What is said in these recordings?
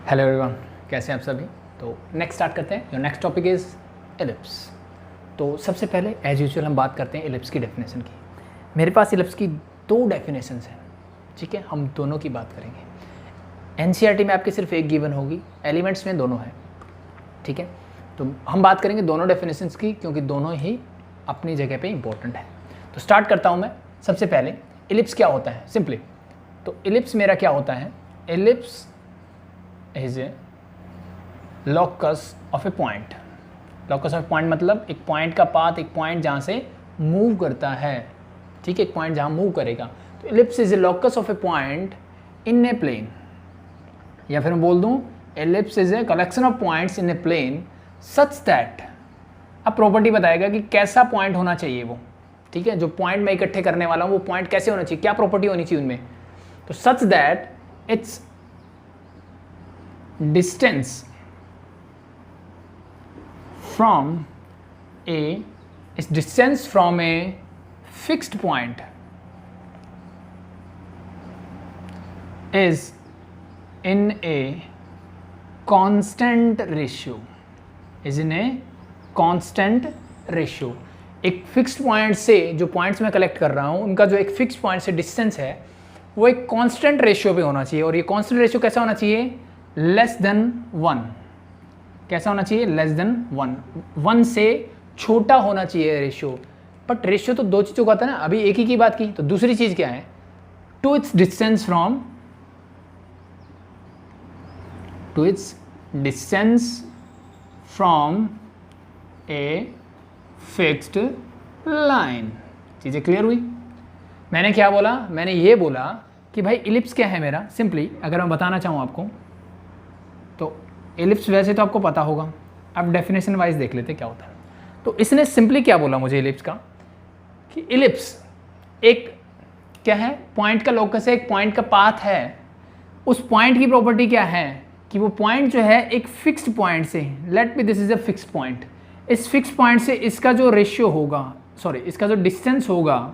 Hello everyone, कैसे हैं आप सभी। तो नेक्स्ट स्टार्ट करते हैं। Your next topic is ellipse. तो सबसे पहले एज यूजुअल हम बात करते हैं एलिप्स की डेफिनेशन की। मेरे पास एलिप्स की दो डेफिनेशंस हैं, ठीक है, हम दोनों की बात करेंगे। एनसीईआरटी में आपके सिर्फ एक गिवन होगी, एलिमेंट्स में दोनों हैं, ठीक है। तो हम बात करेंगे दोनों डेफिनेशंस की क्योंकि दोनों ही अपनी जगह पे इंपॉर्टेंट है। तो स्टार्ट करता हूँ मैं। सबसे पहले एलिप्स क्या होता है सिंपली। तो एलिप्स मेरा क्या होता है, ellipse is a locus of a point. Locus of point मतलब एक पॉइंट का पाथ, एक पॉइंट जहाँ से मूव करता है, ठीक है, एक पॉइंट जहाँ मूव करेगा। तो ellipse is a locus of a point in a plane, या फिर मैं बोल दूँ ellipse is a collection of points in a plane such that. अब प्रॉपर्टी बताएगा कि कैसा पॉइंट होना चाहिए वो, ठीक है, जो पॉइंट मैं इकट्ठे करने वाला हूँ वो पॉइंट कैसे होना चाहिए, क्या प्रॉपर्टी होनी चाहिए उनमें। तो such that it's distance from a fixed point is in a constant ratio, एक फिक्स्ड पॉइंट से जो पॉइंट्स मैं कलेक्ट कर रहा हूँ उनका जो एक फिक्स्ड पॉइंट से डिस्टेंस है वो एक कांस्टेंट रेशियो पे होना चाहिए। और ये कांस्टेंट रेशियो कैसा होना चाहिए, लेस देन 1। कैसा होना चाहिए, लेस देन 1 से छोटा होना चाहिए रेशियो। बट रेशियो तो दो चीज़ों का होता है ना, अभी एक ही की बात की, तो दूसरी चीज़ क्या है, to its distance from a fixed line. चीज़ें क्लियर हुई। मैंने क्या बोला, मैंने ये बोला कि भाई इलिप्स क्या है मेरा। सिंपली अगर मैं बताना चाहूँ आपको तो एलिप्स वैसे तो आपको पता होगा, अब डेफिनेशन वाइज देख लेते क्या होता है। तो इसने सिंपली क्या बोला मुझे एलिप्स का, कि एलिप्स एक क्या है, पॉइंट का लोकस है, एक पॉइंट का पाथ है। उस पॉइंट की प्रॉपर्टी क्या है कि वो पॉइंट जो है एक फिक्स्ड पॉइंट से, let be this is a fixed point, इस फिक्स्ड पॉइंट से इसका जो रेशियो होगा, सॉरी इसका जो डिस्टेंस होगा,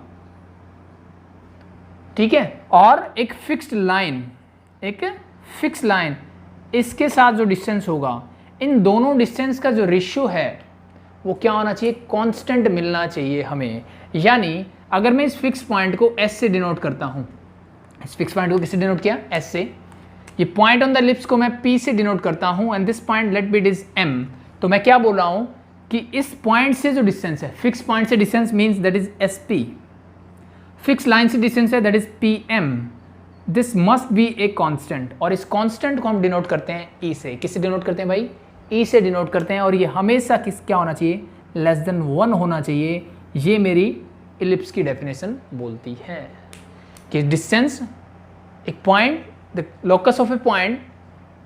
ठीक है, और एक फिक्स्ड लाइन इसके साथ जो डिस्टेंस होगा, इन दोनों डिस्टेंस का जो रेशियो है वो क्या होना चाहिए, कांस्टेंट मिलना चाहिए हमें। यानी अगर मैं इस फिक्स पॉइंट को S से डिनोट करता हूँ, इस फिक्स पॉइंट को किससे डिनोट किया, S से। ये पॉइंट ऑन द एलिप्स को मैं P से डिनोट करता हूँ and this point let B it is M। तो मैं क्या बोल रहा हूँ कि इस पॉइंट से जो डिस्टेंस है, फिक्स पॉइंट से distance means that is SP, fix line से डिस्टेंस है that is PM। This must B a constant, और इस कांस्टेंट को हम डिनोट करते हैं E से। किससे डिनोट करते हैं भाई, E से डिनोट करते हैं। और ये हमेशा क्या होना चाहिए, लेस देन 1 होना चाहिए। ये मेरी इलिप्स की डेफिनेशन बोलती है कि डिस्टेंस, एक point, the locus of a point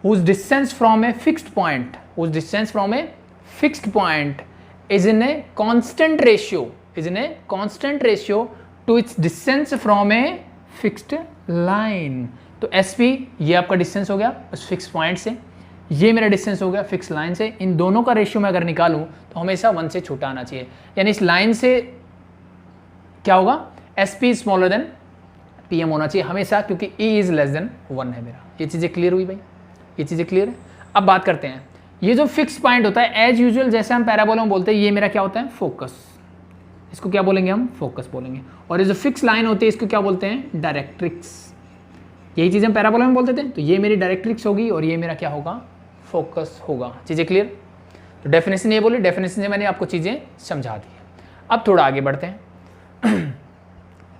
whose distance from a fixed point is in a constant ratio to its distance from a fixed line. तो SP ये आपका डिस्टेंस हो गया उस फिक्स पॉइंट से, ये मेरा डिस्टेंस हो गया फिक्स लाइन से। इन दोनों का रेशियो मैं अगर निकालूं तो हमेशा 1 से छोटा आना चाहिए। यानी इस लाइन से क्या होगा, SP is smaller than PM होना चाहिए हमेशा, क्योंकि E इज लेस देन 1 है मेरा। ये चीज़ें क्लियर हुई भाई, ये चीज़ें क्लियर है। अब बात करते हैं, ये जो फिक्स पॉइंट होता है एज यूजुअल जैसे हम पैराबोला में बोलते हैं, ये मेरा क्या होता है, फोकस। इसको क्या बोलेंगे हम, फोकस बोलेंगे। और ये जो फिक्स लाइन होती है इसको क्या बोलते हैं, डायरेक्ट्रिक्स। यही चीज़ हम पैराबोला में बोलते थे। तो ये मेरी डायरेक्ट्रिक्स होगी और ये मेरा क्या होगा, फोकस होगा। चीज़ें क्लियर। तो डेफिनेशन ये बोली, डेफिनेशन से मैंने आपको चीज़ें समझा दी। अब थोड़ा आगे बढ़ते हैं।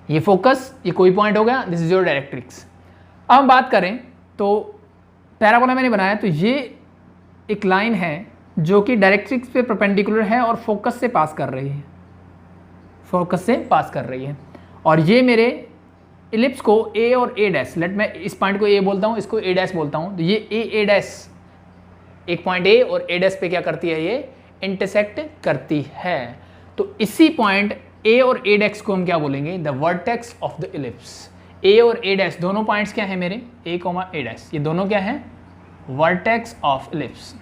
ये फोकस, ये कोई पॉइंट हो गया, दिस इज योर डायरेक्ट्रिक्स। अब हम बात करें तो पैराबोला मैंने बनाया, तो ये एक लाइन है जो कि डायरेक्ट्रिक्स पे परपेंडिकुलर है और फोकस से पास कर रही है, और ये मेरे इलिप्स को A और A डैश, लेट मैं इस पॉइंट को A बोलता हूँ, इसको A डैश बोलता हूँ। तो ये A डैश, एक पॉइंट A और A डैश पे क्या करती है, ये इंटरसेक्ट करती है। तो इसी पॉइंट A और A डैश को हम क्या बोलेंगे, the vertex of the ellipse. A और A डैश दोनों पॉइंट्स क्या है मेरे, A, A डैश, ये दोनों क्या है, वर्टेक्स ऑफ इलिप्स।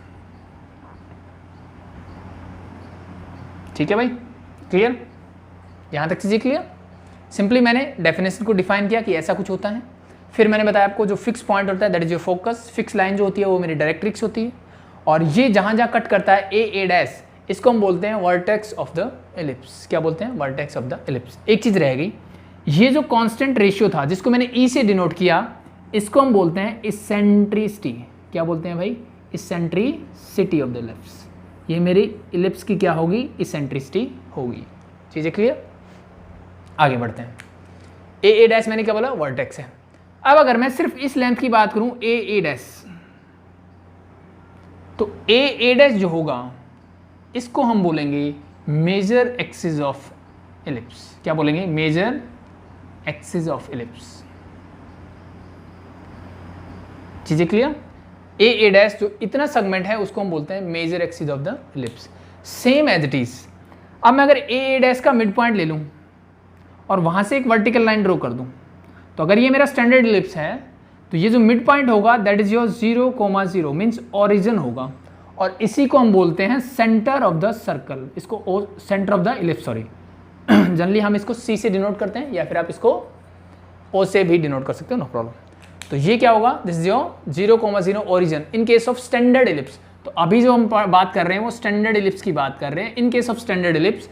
ठीक है भाई, क्लियर, यहां तक चीजें क्लियर। सिंपली मैंने डेफिनेशन को डिफाइन किया कि ऐसा कुछ होता है। फिर मैंने बताया आपको जो फिक्स पॉइंट होता है that is your focus, fix line जो होती है वो मेरी डायरेक्ट्रिक्स होती है, और ये जहाँ जहाँ कट करता है ए डैश, इसको हम बोलते हैं वर्टेक्स ऑफ द एलिप्स। क्या बोलते हैं? Vertex of the ellipse. एक चीज़ रह गई, ये जो कांस्टेंट रेशियो था जिसको मैंने ई से डिनोट किया, इसको हम बोलते हैं इसेंट्रिसिटी। क्या बोलते हैं भाई? Eccentricity of the ellipse. ये मेरी एलिप्स की क्या होगी? इसेंट्रिसिटी होगी। चीज़ें क्लियर? आगे बढ़ते हैं। ए डैश मैंने क्या बोला? वर्टेक्स है। अब अगर मैं सिर्फ इस लेंथ की बात करूं ए डैश, तो ए डैश जो होगा इसको हम बोलेंगे मेजर एक्सिस ऑफ एलिप्स। क्या बोलेंगे? Major axis of ellipse. चीजें क्लियर? ए डैश जो इतना सेगमेंट है उसको हम बोलते हैं major axis of the ellipse. Same as it is. अब मैं अगर ए डैश का मिड पॉइंट ले लूं और वहां से एक वर्टिकल लाइन ड्रॉ कर दूं, तो अगर ये मेरा स्टैंडर्ड एलिप्स है तो ये जो मिड पॉइंट होगा that is your 0,0 means origin होगा, और इसी को हम बोलते हैं सेंटर ऑफ द सर्कल। इसको centre of the ellipse, sorry generally हम इसको सी से डिनोट करते हैं, या फिर आप इसको ओ से भी डिनोट कर सकते हो, नो प्रॉब्लम। तो ये क्या होगा? This is your 0,0 origin in case of standard ellipse. तो अभी जो हम बात कर रहे हैं वो स्टैंडर्ड एलिप्स की बात कर रहे हैं। In case of standard ellipse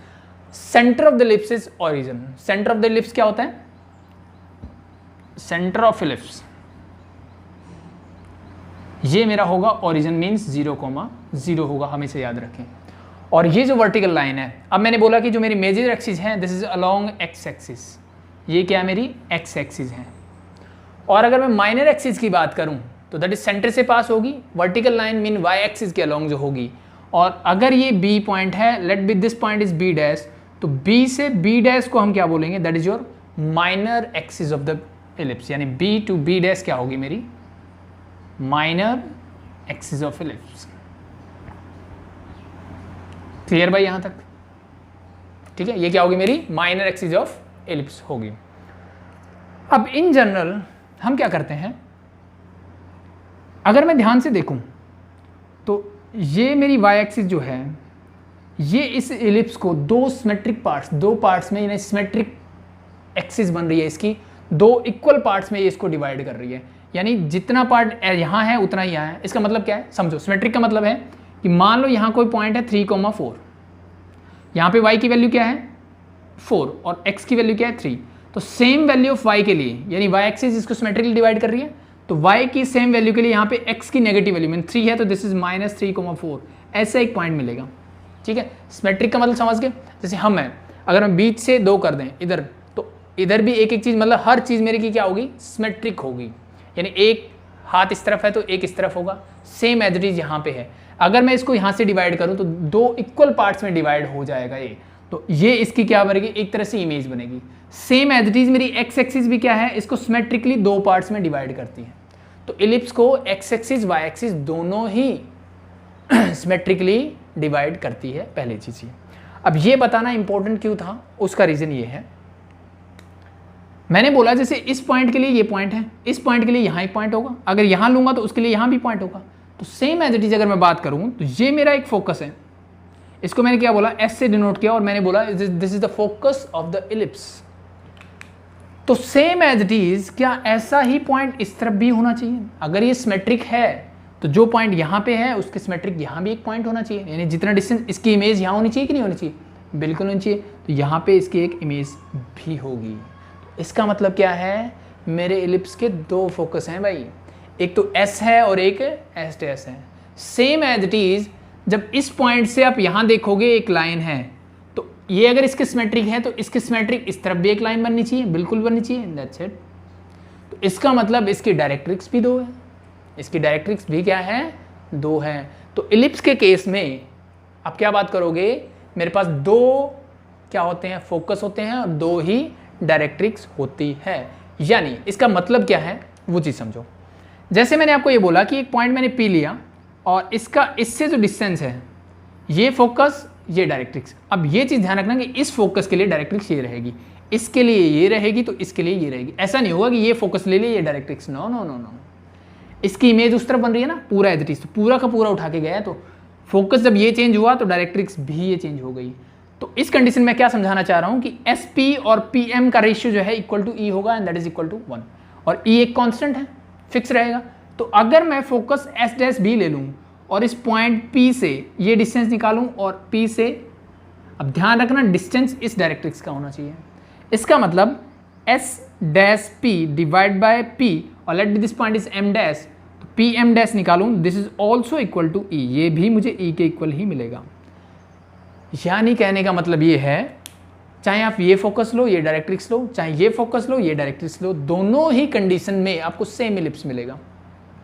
centre of the ellipse is origin. Centre of the ellipse क्या होता है? सेंटर ऑफ एलिप्स ये मेरा होगा ओरिजिन, मीन्स 0,0 होगा, हमेशा याद रखें। और ये जो वर्टिकल लाइन है, अब मैंने बोला कि जो मेरी मेजर एक्सिस है this is along X axis. ये क्या मेरी एक्स एक्सिस है। और अगर मैं माइनर एक्सिस की बात करूं तो दैट इज सेंटर से पास होगी, vertical line mean y axis के अलोंग जो होगी। और अगर ये बी पॉइंट है, let be this point is B dash, तो बी से बी डैश को हम क्या बोलेंगे? That is your minor axis of the ellipse. यानी बी टू बी डैश क्या होगी मेरी? Minor axis of ellipse. Clear भाई यहां तक? ठीक है, ये क्या होगी मेरी? माइनर एक्सिस ऑफ एलिप्स होगी। अब इन जनरल हम क्या करते हैं, अगर मैं ध्यान से देखूं तो ये मेरी वाई एक्सिस जो है ये इस एलिप्स को दो सिमेट्रिक पार्ट्स, दो पार्ट्स में, यानी सिमेट्रिक एक्सिस बन रही है इसकी, दो इक्वल पार्ट्स में ये इसको डिवाइड कर रही है। यानी जितना पार्ट यहाँ है उतना ही यहाँ है। इसका मतलब क्या है? समझो, सिमेट्रिक का मतलब है कि मान लो यहाँ कोई पॉइंट है 3,4, यहाँ पे y की वैल्यू क्या है? 4, और x की वैल्यू क्या है? 3। तो सेम वैल्यू ऑफ y के लिए, यानी y एक्सिस इसको सिमेट्रिकली डिवाइड कर रही है, तो y की सेम वैल्यू के लिए यहाँ पे x की नेगेटिव वैल्यू मीन 3 है, तो दिस इज -3,4, ऐसा एक पॉइंट मिलेगा। ठीक है, सिमेट्रिक का मतलब समझ गए? जैसे हम हैं, अगर हम बीच से 2 कर दें इधर, तो इधर भी एक एक चीज़, मतलब हर चीज़ मेरी की क्या होगी? सिमेट्रिक होगी। यानी एक हाथ इस तरफ है तो एक इस तरफ होगा, सेम एज इट इज यहाँ पे है। अगर मैं इसको यहाँ से डिवाइड करूँ तो दो इक्वल पार्ट्स में डिवाइड हो जाएगा ये, तो ये इसकी क्या बनेगी? एक तरह से इमेज बनेगी। सेम एज इट इज मेरी एक्स एक्सिस भी क्या है? इसको सिमेट्रिकली दो पार्ट्स में डिवाइड करती है। तो एलिप्स को एक्स एक्सिस वाई एक्सिस दोनों ही सिमेट्रिकली डिवाइड करती है, पहली चीज़ ये। अब ये बताना इंपॉर्टेंट क्यों था, उसका रीज़न ये है, मैंने बोला जैसे इस पॉइंट के लिए ये पॉइंट है, इस पॉइंट के लिए यहाँ एक पॉइंट होगा, अगर यहाँ लूँगा तो उसके लिए यहाँ भी पॉइंट होगा। तो सेम एज इट इज अगर मैं बात करूँ तो ये मेरा एक फोकस है, इसको मैंने क्या बोला? एस से डिनोट किया, और मैंने बोला this is the focus of the ellipse. तो सेम एज इट इज क्या ऐसा ही पॉइंट इस तरफ भी होना चाहिए? अगर ये सिमेट्रिक है तो जो पॉइंट यहाँ पे है उसके सिमेट्रिक यहाँ भी एक पॉइंट होना चाहिए, यानी जितना डिस्टेंस इसकी इमेज यहाँ होनी चाहिए कि नहीं होनी चाहिए? बिल्कुल होनी चाहिए। तो यहाँ पे इसकी एक इमेज भी होगी। इसका मतलब क्या है? मेरे एलिप्स के दो फोकस हैं भाई, एक तो S है और एक S डैश है। सेम एज इट इज जब इस पॉइंट से आप यहाँ देखोगे एक लाइन है, तो ये अगर इसके सिमेट्रिक है तो इसके सिमेट्रिक इस तरफ भी एक लाइन बननी चाहिए, बिल्कुल बननी चाहिए, दैट्स इट। तो इसका मतलब इसकी डायरेक्ट्रिक्स भी दो है, इसकी डायरेक्ट्रिक्स भी क्या है? दो है। तो एलिप्स के केस में आप क्या बात करोगे? मेरे पास दो क्या होते हैं? फोकस होते हैं, और दो ही डायरेक्ट्रिक्स होती है। यानी इसका मतलब क्या है वो चीज़ समझो। जैसे मैंने आपको ये बोला कि एक पॉइंट मैंने पी लिया और इसका इससे जो डिस्टेंस है, ये फोकस, ये डायरेक्ट्रिक्स। अब ये चीज़ ध्यान रखना कि इस फोकस के लिए डायरेक्ट्रिक्स ये रहेगी, इसके लिए ये रहेगी, तो इसके लिए ये रहेगी। ऐसा नहीं होगा कि ये फोकस ले ले ये directrix, no no no no. इसकी इमेज उस तरफ बन रही है ना, पूरा एज इट इज, तो पूरा का पूरा उठा के गया है, तो फोकस जब ये चेंज हुआ तो डायरेक्ट्रिक्स भी ये चेंज हो गई। तो इस कंडीशन में क्या समझाना चाह रहा हूँ कि SP और PM का रेशियो जो है इक्वल टू E होगा, and that is equal to 1। और ई एक कांस्टेंट है, फिक्स रहेगा। तो अगर मैं फोकस एस डैश बी ले लूँ और इस पॉइंट पी से ये डिस्टेंस निकालूं और पी से, अब ध्यान रखना डिस्टेंस इस डायरेक्ट्रिक्स का होना चाहिए, इसका मतलब s dash p divide by p और let this point is m dash, तो पी एम डैश निकालूं, this is also equal to e, ये भी मुझे ई के इक्वल ही मिलेगा। यानी कहने का मतलब ये है, चाहे आप ये फोकस लो ये डायरेक्ट्रिक्स लो, चाहे ये फोकस लो ये डायरेक्ट्रिक्स लो, दोनों ही कंडीशन में आपको सेम इलिप्स मिलेगा।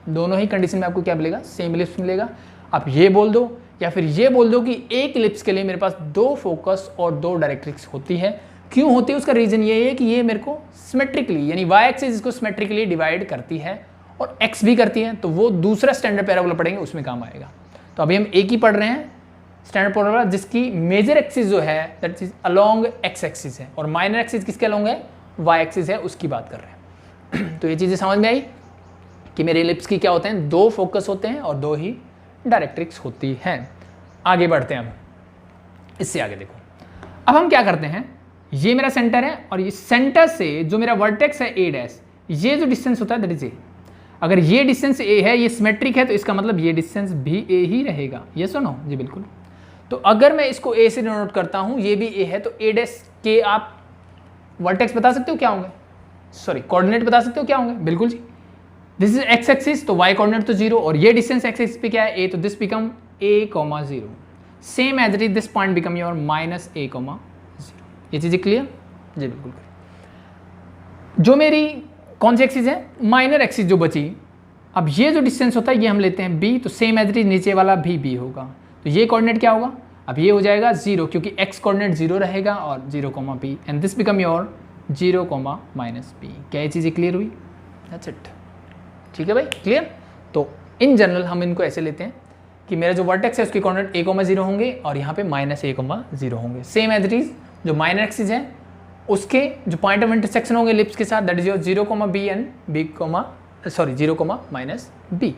दोनों ही कंडीशन में आपको क्या मिलेगा? सेम इलिप्स मिलेगा। आप ये बोल दो या फिर ये बोल दो कि एक इलिप्स के लिए मेरे पास 2 फोकस और 2 डायरेक्ट्रिक्स होती है। क्यों होती है? उसका रीजन ये है कि ये मेरे को सिमेट्रिकली, यानी वाई एक्सिस इसको सिमेट्रिकली डिवाइड करती है और एक्स भी करती है, तो वो दूसरा स्टैंडर्ड पैराबोला पढ़ेंगे उसमें काम आएगा। तो अभी हम एक ही पढ़ रहे हैं स्टैंडर्ड पैराबोला जिसकी मेजर एक्सिस जो है that is along X axis है और माइनर एक्सिस किसके अलोंग है? वाई एक्सिस है, उसकी बात कर रहे हैं। तो ये चीज़ें समझ में आई कि मेरे इलिप्स की क्या होते हैं? 2 फोकस होते हैं और 2 ही डायरेक्ट्रिक्स होती हैं। आगे बढ़ते हैं हम, इससे आगे देखो। अब हम क्या करते हैं, ये मेरा सेंटर है और ये सेंटर से जो मेरा वर्टेक्स है ए डैश, ये जो डिस्टेंस होता है दैट इज ए। अगर ये डिस्टेंस ए है, ये सिमेट्रिक है, तो इसका मतलब ये डिस्टेंस भी ए ही रहेगा। ये सुनो जी, बिल्कुल। तो अगर मैं इसको ए से डिनोट करता हूं, ये भी ए है, तो ए डैश के आप वर्टेक्स बता सकते हो क्या होंगे? सॉरी, कोऑर्डिनेट बता सकते हो क्या होंगे? बिल्कुल जी, दिस इज एक्स एक्सिस, तो वाई कोऑर्डिनेट तो 0 और ये डिस्टेंस एक्स एक्सिस पे क्या है? ए, तो this become a, 0 same as it is this point become your minus a, 0। ये चीज़ें क्लियर जी? बिल्कुल। जो मेरी कौन सी एक्सिस है? माइनर एक्सिस जो बची। अब ये जो डिस्टेंस होता है ये हम लेते हैं b, तो सेम एज इट इज नीचे वाला भी b होगा, तो ये कोऑर्डिनेट क्या होगा? अब ये हो जाएगा 0 क्योंकि x कोऑर्डिनेट 0 रहेगा और 0, b and this become your 0, -b। क्या ये चीज़ें क्लियर हुई? That's it. ठीक है भाई, क्लियर। तो इन जनरल हम इनको ऐसे लेते हैं कि मेरा जो वर्टेक्स है उसके कोऑर्डिनेट a, 0 होंगे और यहाँ पे -a, 0 होंगे, सेम एज इट इज जो माइनर एक्सिस है उसके जो पॉइंट ऑफ इंटरसेक्शन होंगे लिप्स के साथ that is your 0, b and b, 0, -b।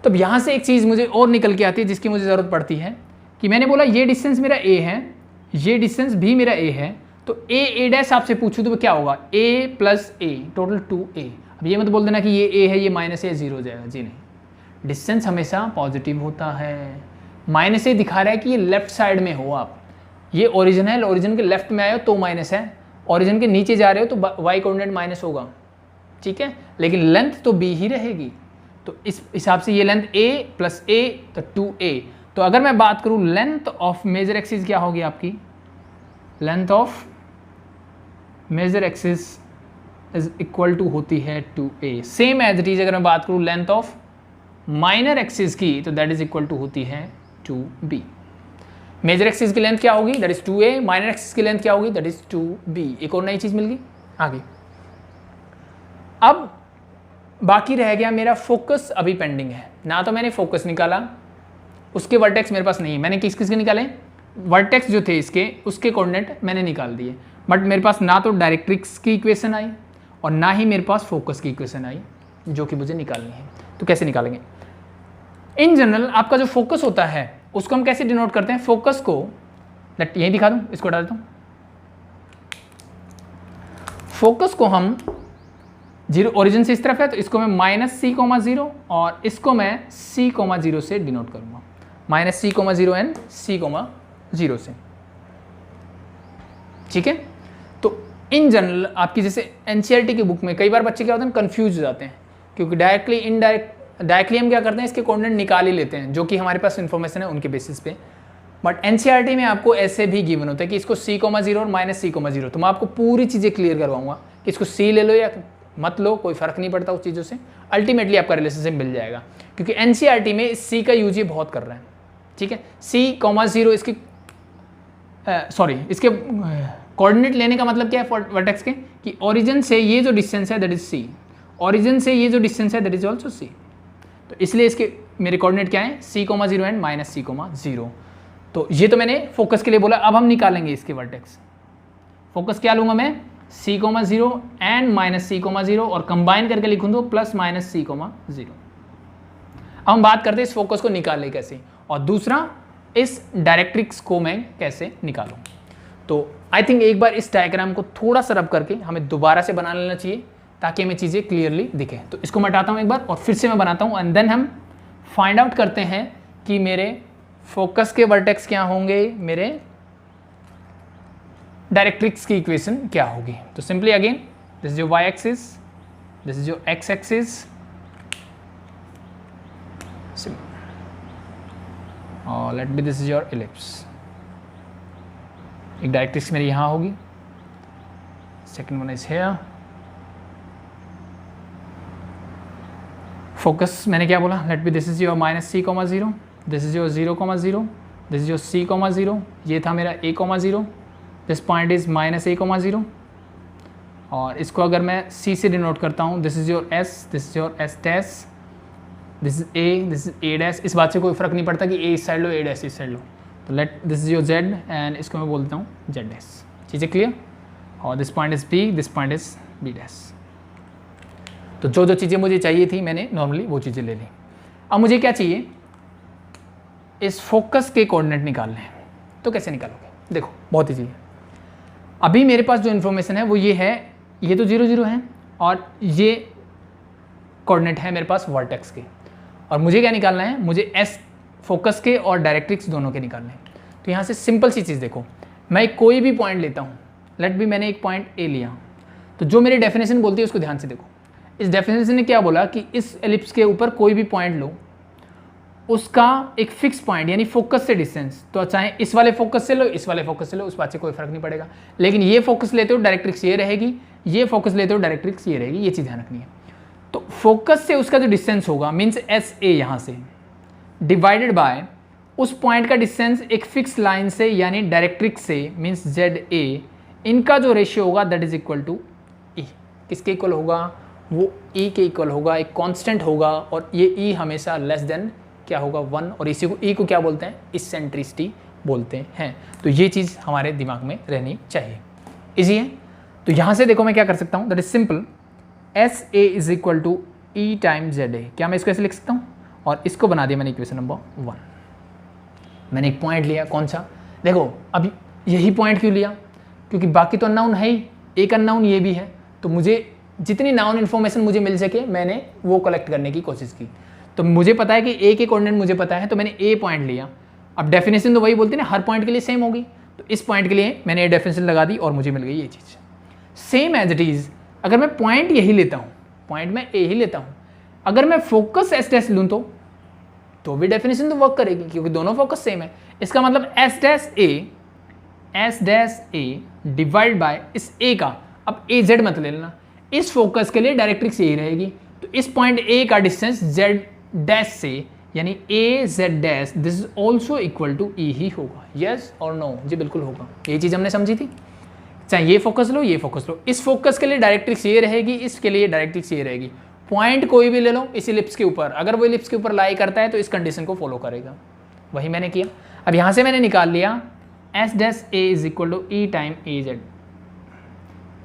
तो अब यहाँ से एक चीज़ मुझे और निकल के आती है जिसकी मुझे ज़रूरत पड़ती है कि मैंने बोला ये डिस्टेंस मेरा a है, ये डिस्टेंस भी मेरा a है, तो a डैश आपसे पूछूँ तो क्या होगा? a + a total 2a। अब ये मत बोल देना कि ये a है, ये -a 0 हो जाएगा, जी नहीं। डिस्टेंस हमेशा पॉजिटिव होता है। -a दिखा रहा है कि ये लेफ्ट साइड में हो आप, ये ओरिजिन है, ओरिजिन के लेफ्ट में आए हो तो माइनस है, ओरिजिन के नीचे जा रहे हो तो वाई कोऑर्डिनेट माइनस होगा, ठीक है, लेकिन लेंथ तो b ही रहेगी। तो इस हिसाब से ये लेंथ a + a तो 2a। तो अगर मैं बात करूं लेंथ ऑफ मेजर एक्सिस क्या होगी आपकी? Length of major axis is equal to होती है 2a। Same as it is अगर मैं बात करूं लेंथ ऑफ माइनर एक्सिस की तो दैट इज इक्वल टू होती है 2b। मेजर एक्सिस की लेंथ क्या होगी? That is 2a। Minor axis की लेंथ क्या होगी? That is 2b। एक और नई चीज मिल गई आगे। अब बाकी रह गया मेरा फोकस, अभी पेंडिंग है ना। तो मैंने फोकस निकाला, उसके वर्टेक्स मेरे पास नहीं है। मैंने किस किस के निकाले? वर्टेक्स जो थे इसके, उसके कोऑर्डिनेट मैंने निकाल दिए, बट मेरे पास ना तो डायरेक्ट्रिक्स की इक्वेशन आई और ना ही मेरे पास फोकस की इक्वेशन आई जो कि मुझे निकालनी है। तो कैसे निकालेंगे? इन जनरल आपका जो फोकस होता है उसको हम कैसे डिनोट करते हैं? फोकस को यही दिखा दूं, इसको हटा देता हूं। फोकस को हम 0 ओरिजिन से इस तरफ है तो इसको मैं -c, 0 और इसको मैं c, 0 से डिनोट करूंगा, -c, 0 एंड c, 0 से, ठीक है। तो इन जनरल आपकी जैसे एनसीईआरटी की बुक में कई बार बच्चे क्या होते हैं, कंफ्यूज हो जाते हैं, क्योंकि डायरेक्टली हम क्या करते हैं, इसके कोऑर्डिनेट निकाल ही लेते हैं जो कि हमारे पास इन्फॉर्मेशन है उनके बेसिस पे। बट एनसीईआरटी में आपको ऐसे भी गिवन होता है कि इसको c, 0 और -c, 0। तो मैं आपको पूरी चीज़ें क्लियर करवाऊंगा कि इसको c ले लो या मत लो, कोई फर्क नहीं पड़ता उस चीज़ों से, अल्टीमेटली आपका रिलेशनशिप मिल जाएगा। क्योंकि एनसीईआरटी में इस c का यूज ये बहुत कर रहे हैं, ठीक है। c, 0 इसकी इसके कोऑर्डिनेट लेने का मतलब क्या है वर्टेक्स के, कि ओरिजिन से ये जो डिस्टेंस है दैट इज c, ओरिजिन से ये जो डिस्टेंस है दैट इज ऑल्सो c। तो इसलिए इसके मेरे कोऑर्डिनेट क्या है? c, 0 and -c, 0। तो ये तो मैंने फोकस के लिए बोला। अब हम निकालेंगे इसके वर्टेक्स। फोकस क्या लूँगा मैं? c, 0 एंड -c, 0 और कंबाइन करके लिखूँ तो +-c, 0। अब हम बात करते हैं इस फोकस को निकाले कैसे, और दूसरा इस डायरेक्ट्रिक्स को मैं कैसे निकालूँ। तो आई थिंक एक बार इस डायग्राम को थोड़ा सा रब करके हमें दोबारा से बना लेना चाहिए ताकि हमें चीज़ें क्लियरली दिखे। तो इसको मैं हटाता हूँ एक बार और फिर से मैं बनाता हूँ, एंड देन हम फाइंड आउट करते हैं कि मेरे फोकस के वर्टेक्स क्या होंगे, मेरे डायरेक्ट्रिक्स की इक्वेशन क्या होगी। तो simply again this is your y axis, this is your x axis, और let be this is your ellipse. एक डायरेक्ट्रिक्स मेरी यहाँ होगी, second one is here. Focus मैंने क्या बोला, let be this is your -c,0, this is your 0,0, this is your c,0, ये था मेरा a,0, this point is -a,0, और इसको अगर मैं c से डिनोट करता हूँ, this is your s, this is your s dash, this is a, this is a dash. इस बात से कोई फर्क नहीं पड़ता कि a इस साइड लो, a डैश इस साइड लो। तो let this is your z, and इसको मैं बोलता हूँ z डैश। चीज़ें क्लियर? और this point is b, this point is b dash. तो जो जो चीज़ें मुझे चाहिए थी मैंने नॉर्मली वो चीज़ें ले ली। अब मुझे क्या चाहिए, इस फोकस के कोऑर्डिनेट निकालने हैं। तो कैसे निकालोगे? देखो बहुत ईजी है। अभी मेरे पास जो इन्फॉर्मेशन है वो ये है, ये तो 0 0 है और ये कोऑर्डिनेट है मेरे पास वर्टेक्स के, और मुझे क्या निकालना है, मुझे एस फोकस के और डायरेक्ट्रिक्स दोनों के निकालने हैं। तो यहाँ से सिंपल सी चीज़ देखो, मैं कोई भी पॉइंट लेता हूँ, लेट भी मैंने एक पॉइंट ए लिया, तो जो मेरी डेफिनेशन बोलती है उसको ध्यान से देखो। इस डेफिनेशन ने क्या बोला कि इस एलिप्स के ऊपर कोई भी पॉइंट लो, उसका एक फिक्स पॉइंट यानी फोकस से डिस्टेंस, तो चाहे इस वाले फोकस से लो, इस वाले फोकस से लो, उस बात से कोई फर्क नहीं पड़ेगा। लेकिन ये फोकस लेते हो डायरेक्ट्रिक्स ये रहेगी, ये फोकस लेते हो डायरेक्ट्रिक्स ये रहेगी, ये चीज़ ध्यान रखनी है। तो फोकस से उसका जो डिस्टेंस होगा मीन्स एस ए यहाँ से डिवाइडेड बाय उस पॉइंट का डिस्टेंस एक फिक्स लाइन से यानी डायरेक्ट्रिक्स से मीन्स जेड ए, इनका जो रेशियो होगा दैट इज इक्वल टू ई। किसके इक्वल होगा? वो ई के इक्वल होगा, एक कांस्टेंट होगा, और ये ई हमेशा लेस देन क्या होगा 1, और इसी को ई को क्या बोलते हैं? इसेंट्रिसिटी बोलते हैं। तो ये चीज़ हमारे दिमाग में रहनी चाहिए। इजी है। तो यहाँ से देखो मैं क्या कर सकता हूँ, that is simple, S A is equal to E time Z A. क्या मैं इसको ऐसे लिख सकता हूँ? और इसको बना दिया मैंने इक्वेशन नंबर 1। मैंने एक पॉइंट लिया, कौन सा? देखो अभी यही पॉइंट क्यों लिया? क्योंकि बाकी तो अननाउन है ही, एक अननाउन ये भी है, तो मुझे जितनी नाउन इन्फॉर्मेशन मुझे मिल सके मैंने वो कलेक्ट करने की कोशिश की। तो मुझे पता है कि ए के कोऑर्डिनेट मुझे पता है, तो मैंने ए पॉइंट लिया। अब डेफिनेशन तो वही बोलती है ना, हर पॉइंट के लिए सेम होगी, तो इस पॉइंट के लिए मैंने ए डेफिनेशन लगा दी और मुझे मिल गई ये चीज़। सेम एज इट इज़ अगर मैं पॉइंट यही लेता हूँ, पॉइंट में ए ही लेता हूँ, अगर मैं फोकस एस डैश लूँ तो भी डेफिनेशन तो वर्क करेगी क्योंकि दोनों फोकस सेम है। इसका मतलब s dash A divide by इस ए का, अब ए जेड मत ले लेना, इस फोकस के लिए डायरेक्ट्रिक्स यही रहेगी। तो इस पॉइंट ए का डिस्टेंस जेड डैश से यानी a Z dash this is also equal to e ही होगा। यस और नो? जी बिल्कुल होगा। ये चीज़ हमने समझी थी। चाहे ये फोकस लो, ये फोकस लो, इस फोकस के लिए डायरेक्ट्रिक्स ये रहेगी, इसके लिए डायरेक्ट्रिक्स ये रहेगी। पॉइंट कोई भी ले लो इस इलिप्स के ऊपर, अगर वो इलिप्स के ऊपर लाई करता है तो इस कंडीशन को फॉलो करेगा। वही मैंने किया। अब यहाँ से मैंने निकाल लिया S dash A is equal to E time A Z.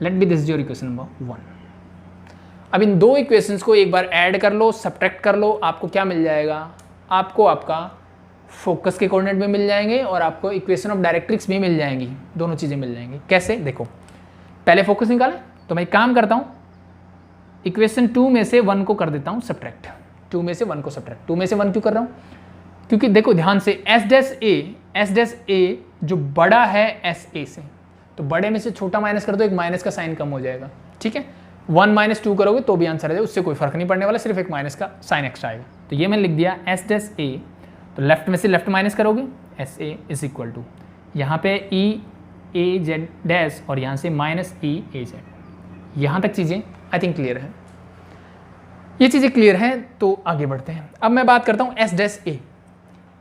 Let be this your equation number 1। अब इन दो इक्वेशंस को एक बार ऐड कर लो, सब्ट्रैक्ट कर लो, आपको क्या मिल जाएगा? आपको आपका फोकस के कोऑर्डिनेट भी मिल जाएंगे और आपको इक्वेशन ऑफ डायरेक्ट्रिक्स भी मिल जाएंगी, दोनों चीज़ें मिल जाएंगी। कैसे? देखो पहले फोकस निकालें, तो मैं एक काम करता हूँ, इक्वेशन 2 में से 1 को कर देता हूँ सब्ट्रैक्ट। 2 में से 1 को सब्ट्रैक्ट। 2 में से 1 क्यों कर रहा हूँ? क्योंकि देखो ध्यान से एस डैश ए जो बड़ा है एस ए से, तो बड़े में से छोटा माइनस कर दो, एक माइनस का साइन कम हो जाएगा। ठीक है, 1 - 2 करोगे तो भी आंसर आ जाए, उससे कोई फर्क नहीं पड़ने वाला, सिर्फ एक माइनस का साइन एक्स्ट्रा आएगा। तो ये मैंने लिख दिया एस डैश ए, तो लेफ्ट में से लेफ्ट माइनस करोगे, S A is equal to यहाँ पे ई ए जेड डैश और यहाँ से माइनस ई ए जेड। यहाँ तक चीज़ें आई थिंक क्लियर है। ये चीज़ें क्लियर हैं तो आगे बढ़ते हैं। अब मैं बात करता हूँ एस डैश ए।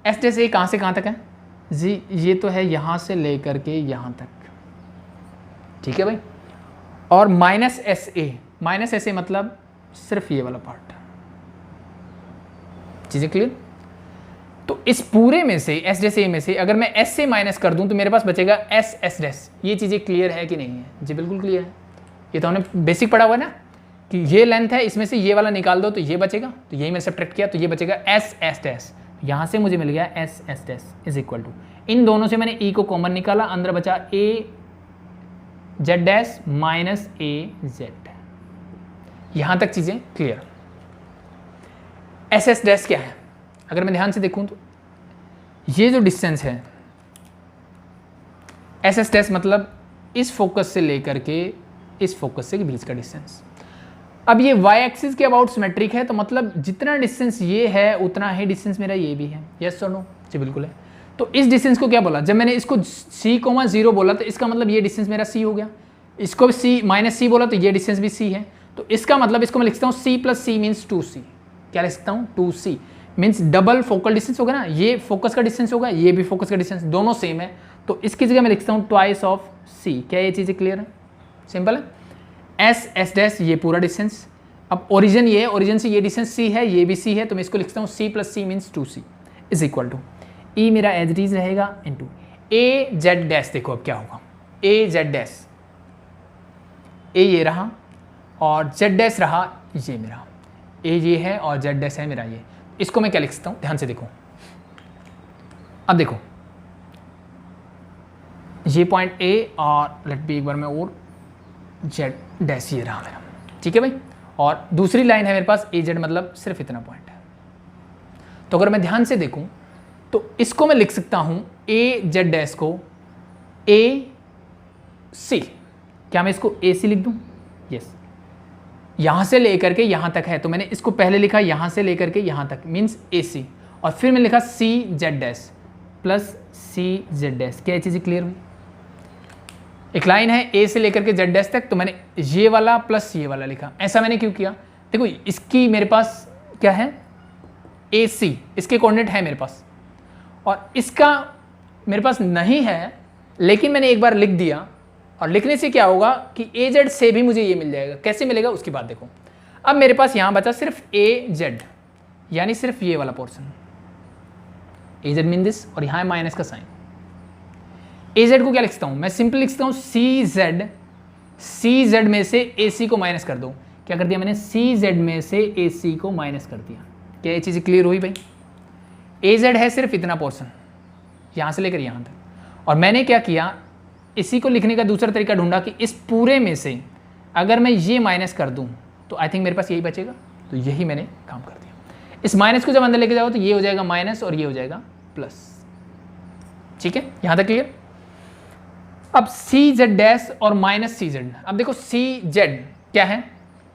एस डैश ए कहाँ से कहाँ तक है जी? ये तो है यहाँ से लेकर के यहाँ तक, ठीक है भाई। और माइनस एस ए मतलब सिर्फ ये वाला पार्ट। चीज़ें क्लियर? तो इस पूरे में से एस डैश ए में से अगर मैं एस से माइनस कर दूं तो मेरे पास बचेगा एस डैश। ये चीज़ें क्लियर है कि नहीं है? जी बिल्कुल क्लियर है। ये तो हमने बेसिक पढ़ा हुआ है ना कि ये लेंथ है, इसमें से ये वाला निकाल दो तो ये बचेगा, तो यही मैंने सब्ट्रैक्ट किया तो ये बचेगा एस डैश। यहाँ से मुझे मिल गया s dash is equal to, इन दोनों से मैंने ई को कॉमन निकाला, अंदर बचा a Z dash minus a z. यहाँ तक चीज़ें क्लियर। एस एस डैश क्या है, अगर मैं ध्यान से देखूँ तो ये जो डिस्टेंस है एस एस डैश मतलब इस फोकस से लेकर के इस फोकस से बीच का डिस्टेंस। अब ये वाई एक्सिस के अबाउट सिमेट्रिक है, तो मतलब जितना डिस्टेंस ये है उतना ही डिस्टेंस मेरा ये भी है। यस और नो? जी बिल्कुल है। तो इस डिस्टेंस को क्या बोला, जब मैंने इसको c,0 बोला तो इसका मतलब ये डिस्टेंस मेरा c हो गया। इसको भी c माइनस c बोला तो ये डिस्टेंस भी c है। तो इसका मतलब इसको मैं लिखता हूँ c plus c means 2c। क्या लिख सकता हूँ? 2c means double focal distance होगा ना, ये फोकस का डिस्टेंस होगा, ये भी फोकस का डिस्टेंस, दोनों सेम है। तो इसकी जगह मैं लिखता हूँ ट्वाइस ऑफ c। क्या ये चीज़ें क्लियर है? सिंपल है। एस एस डैश ये पूरा डिस्टेंस, अब ओरिजिन ये है, ओरिजिन से ये डिस्टेंस c है, ये भी c है, तो मैं इसको लिखता हूँ c plus c means 2c is equal to e मेरा एज इट इज रहेगा इंटू ए जेड डैश। देखो अब क्या होगा, ए जेड डैश, ए ये रहा और जेड डैश रहा ये मेरा, ए ये है और जेड डैश है मेरा ये। इसको मैं क्या लिख सकता हूँ, ध्यान से देखो। अब देखो ये पॉइंट ए और लेट बी एक बार मैं और जेड डैश ये रहा मेरा, ठीक है भाई। और दूसरी लाइन है मेरे पास ए जेड, मतलब सिर्फ इतना पॉइंट है। तो अगर मैं ध्यान से देखूं तो इसको मैं लिख सकता हूं ए जेड डैश को ए सी। क्या मैं इसको ए सी लिख दूं? यस। यहां से लेकर के यहां तक है, तो मैंने इसको पहले लिखा यहां से लेकर के यहां तक मीन्स ए सी, और फिर मैंने लिखा सी Z dash plus C Z dash. क्या ये चीज़ें क्लियर हुई? एक लाइन है ए से लेकर के जेड डैश तक, तो मैंने ये वाला प्लस ये वाला लिखा। ऐसा मैंने क्यों किया? देखो इसकी मेरे पास क्या है, ए सी, इसके कोऑर्डिनेट है मेरे पास, और इसका मेरे पास नहीं है, लेकिन मैंने एक बार लिख दिया, और लिखने से क्या होगा कि ए जेड से भी मुझे ये मिल जाएगा। कैसे मिलेगा उसकी बात देखो। अब मेरे पास यहाँ बचा सिर्फ ए जेड, यानी सिर्फ ये वाला portion, A Z mean this, और यहाँ है माइनस का साइन। ए जेड को क्या लिखता हूँ मैं? सिंपल लिखता हूँ सी जेड, सी जेड में से ए सी को माइनस कर दो। क्या कर दिया मैंने? सी जेड में से ए सी को माइनस कर दिया। क्या ये चीज़ें क्लियर हुई भाई? ए जेड है सिर्फ इतना पोर्शन, यहाँ से लेकर यहाँ तक, और मैंने क्या किया, इसी को लिखने का दूसरा तरीका ढूंढा कि इस पूरे में से अगर मैं ये माइनस कर दूँ तो आई थिंक मेरे पास यही बचेगा, तो यही मैंने काम कर दिया। इस माइनस को जब अंदर लेके जाओ तो ये हो जाएगा माइनस और ये हो जाएगा प्लस। ठीक है, यहाँ तक क्लियर? अब सी जेड डैश और माइनस सी जेड। अब देखो सी जेड क्या है,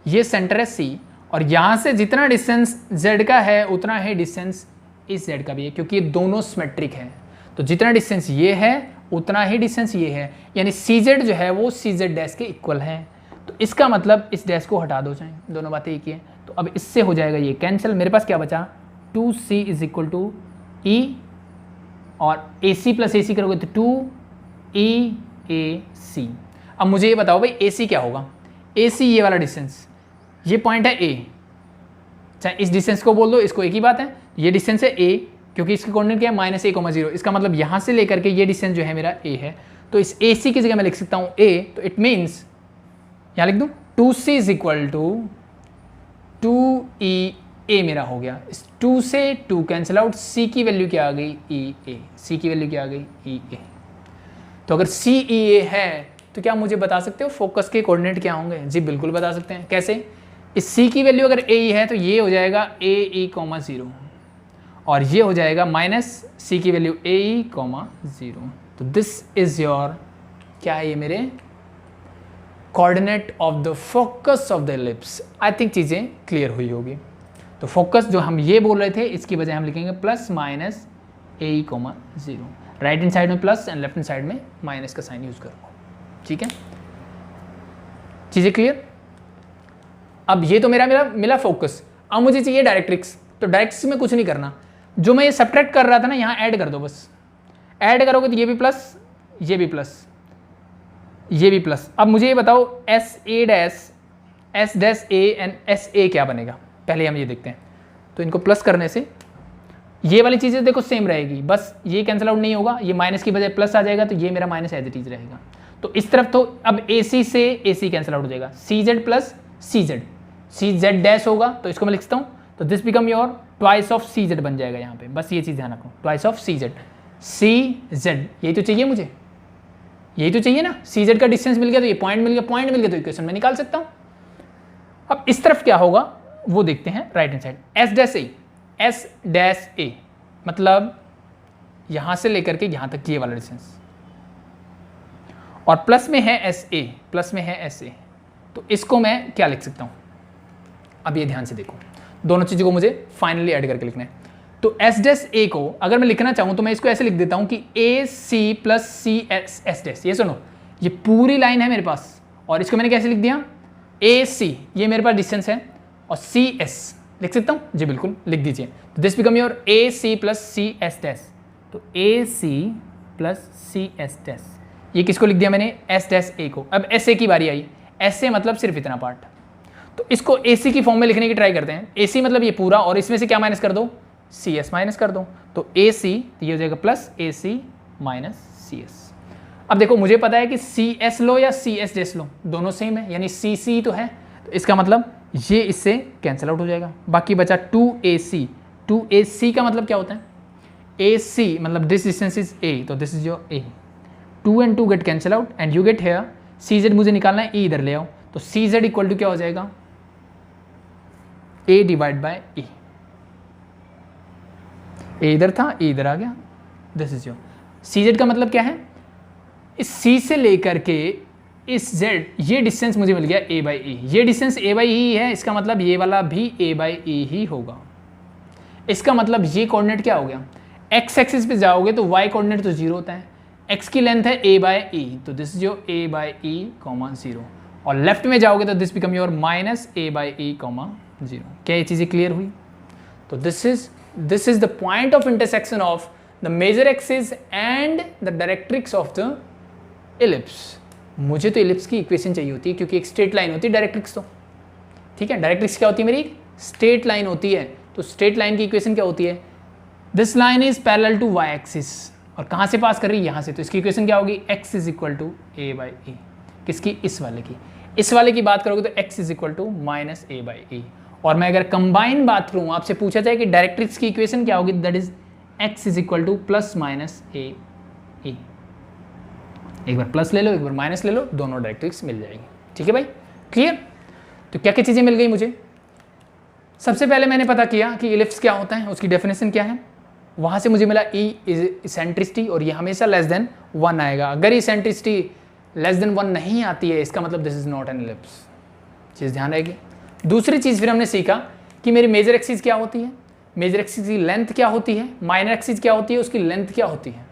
ये सेंटर है सी, और यहाँ से जितना डिस्टेंस जेड का है उतना ही डिस्टेंस इस जेड का भी है, क्योंकि ये दोनों सिमेट्रिक है। तो जितना डिस्टेंस ये है उतना ही डिस्टेंस ये है, यानी सी जेड जो है वो सी जेड डैश के इक्वल है। तो इसका मतलब इस डैश को हटा दो, चाहे दोनों बातें एक ही है। तो अब इससे हो जाएगा ये कैंसिल। मेरे पास क्या बचा? 2c इज इक्वल टू ई, और ए सी प्लस ए सी करोगे तो 2e ए सी। अब मुझे ये बताओ भाई ए सी क्या होगा? ए सी ये वाला डिस्टेंस, ये पॉइंट है ए, चाहे इस डिस्टेंस को बोल दो, इसको एक ही बात है। ये डिस्टेंस है ए, क्योंकि इसके कोऑर्डिनेट क्या है -a,0। इसका मतलब यहाँ से लेकर के ये डिस्टेंस जो है मेरा ए है, तो इस ए सी की जगह मैं लिख सकता हूँ ए, तो इट मीन्स यहाँ लिख दूँ 2c is equal to 2e a मेरा हो गया। इस 2 से 2 कैंसिल आउट, c की वैल्यू क्या आ गई? e a। c की वैल्यू क्या आ गई? e a। तो अगर c e a है तो क्या मुझे बता सकते हो फोकस के कोऑर्डिनेट क्या होंगे? जी बिल्कुल बता सकते हैं। कैसे? इस c की वैल्यू अगर a e है तो ये हो जाएगा a e, 0, और ये हो जाएगा माइनस c की वैल्यू a e, 0। तो दिस इज योर क्या है, ये मेरे coordinate of the focus of the ellipse. I think चीज़ें क्लियर हुई होगी। तो फोकस जो हम ये बोल रहे थे इसकी बजाय हम लिखेंगे plus minus a e, 0। Right hand side में plus and left hand side में माइनस का साइन यूज करूँगा। ठीक है, चीज़ें क्लियर? अब ये तो मेरा मिला फोकस। अब मुझे चाहिए डायरेक्ट्रिक्स। तो डायरेक्ट्रिक्स में कुछ नहीं करना, जो मैं ये सब्ट्रैक्ट कर रहा था ना यहाँ ऐड कर दो बस। ऐड करोगे तो ये भी प्लस, ये भी प्लस, ये भी प्लस। अब मुझे ये बताओ S A dash, S dash A and S A क्या बनेगा? पहले हम ये देखते हैं। तो इनको प्लस करने से ये वाली चीज़ें देखो सेम रहेगी, बस ये कैंसिल आउट नहीं होगा, ये माइनस की बजाय प्लस आ जाएगा, तो ये मेरा माइनस एज इट इज रहेगा। तो इस तरफ तो अब ए सी से ए सी कैंसिल आउट हो जाएगा, C Z plus C Z, C Z dash होगा तो इसको मैं लिखता हूँ, तो this become your twice of C Z बन जाएगा यहाँ पे। बस ये चीज़ ध्यान रखो, twice of C Z, C Z यही तो चाहिए मुझे, यही तो चाहिए ना। सी जेड का डिस्टेंस मिल गया तो ये पॉइंट मिल गया, पॉइंट मिल गया तो इक्वेशन में निकाल सकता हूँ। अब इस तरफ क्या होगा वो देखते हैं, right hand side. S dash a मतलब यहां से लेकर के यहां तक ये वाला डिस्टेंस, और प्लस में है एस ए, प्लस में है एस ए, तो इसको मैं क्या लिख सकता हूं? अब ये ध्यान से देखो, दोनों चीजों को मुझे फाइनली ऐड करके लिखना है। तो एस डैश ए को अगर मैं लिखना चाहूं तो मैं इसको ऐसे लिख देता हूं कि a c plus c s s dash. ये सुनो, ये पूरी लाइन है मेरे पास, और इसको मैंने कैसे लिख दिया? ए सी, ये मेरे पास डिस्टेंस है, और सी एस लिख सकता हूं? जी बिल्कुल, लिख दीजिए। तो this become your a c plus c s dash. तो a c plus c s dash, ये किसको लिख दिया मैंने? एस डैश ए को। अब एस ए की बारी आई। एस ए मतलब सिर्फ इतना पार्ट, तो इसको ए सी की फॉर्म में लिखने की ट्राई करते हैं। ए सी मतलब ये पूरा, और इसमें से क्या माइनस कर दो? सी एस माइनस कर दो। तो ए सी, तो ये हो जाएगा प्लस ए सी माइनस सी एस। अब देखो, मुझे पता है कि सी एस लो या सी एस डैश लो, दोनों सेम है, यानी सी सी तो है, तो इसका मतलब ये इससे कैंसिल आउट हो जाएगा। बाकी बचा 2ac। 2ac का मतलब क्या होता है? ac मतलब दिस डिस्टेंस इज a, तो this is your a। 2 and 2 get cancel out and you get here cz मुझे निकालना है, e इधर ले आओ, तो cz इक्वल टू क्या हो जाएगा? a divide by e। a इधर था, e इधर आ गया, दिस इज योर cz का मतलब क्या है? इस c से लेकर के इस z, ये डिस्टेंस मुझे मिल गया a बाई ई। ये डिस्टेंस a बाई ई है, इसका मतलब ये वाला भी a बाई ई ही होगा। इसका मतलब ये कोऑर्डिनेट क्या हो गया? x एक्सिस पे जाओगे तो y कोऑर्डिनेट तो 0 होता है, x की लेंथ है a बाई ई, तो this is your a by E comma 0, और लेफ्ट में जाओगे तो this become your minus a by E comma 0। क्या ये चीज़ें क्लियर हुई? तो this is the point of intersection of the major axis and the directrix of the ellipse. मुझे तो इलिप्स की इक्वेशन चाहिए होती है, क्योंकि एक स्ट्रेट लाइन होती है डायरेक्ट्रिक्स, तो ठीक है, डायरेक्ट्रिक्स क्या होती है मेरी? स्ट्रेट लाइन होती है। तो स्ट्रेट लाइन की इक्वेशन क्या होती है? This line is parallel to y axis, और कहाँ से पास कर रही है? यहाँ से, तो इसकी इक्वेशन क्या होगी? x is equal to a by e. किसकी? इस वाले की। इस वाले की बात करोगे तो x is equal to minus a by e. और मैं अगर कंबाइन बात करूँ, आपसे पूछा जाए कि डायरेक्ट्रिक्स की इक्वेशन क्या होगी, that is x is equal to plus minus A e. एक बार प्लस ले लो, एक बार माइनस ले लो, दोनों डायरेक्ट्रिक्स मिल जाएगी। ठीक है भाई, क्लियर? तो क्या क्या चीज़ें मिल गई मुझे? सबसे पहले मैंने पता किया कि इलिप्स क्या होता है, उसकी डेफिनेशन क्या है। वहाँ से मुझे मिला ई इज इसेंट्रिसिटी, और ये हमेशा लेस देन 1 आएगा। अगर इसेंट्रिसिटी लेस देन 1 नहीं आती है, इसका मतलब this is not an ellipse. चीज़ ध्यान रहेगी। दूसरी चीज़ फिर हमने सीखा कि मेरी मेजर एक्सिस क्या होती है, मेजर एक्सिस की लेंथ क्या होती है, माइनर एक्सिस क्या होती है, उसकी लेंथ क्या होती है।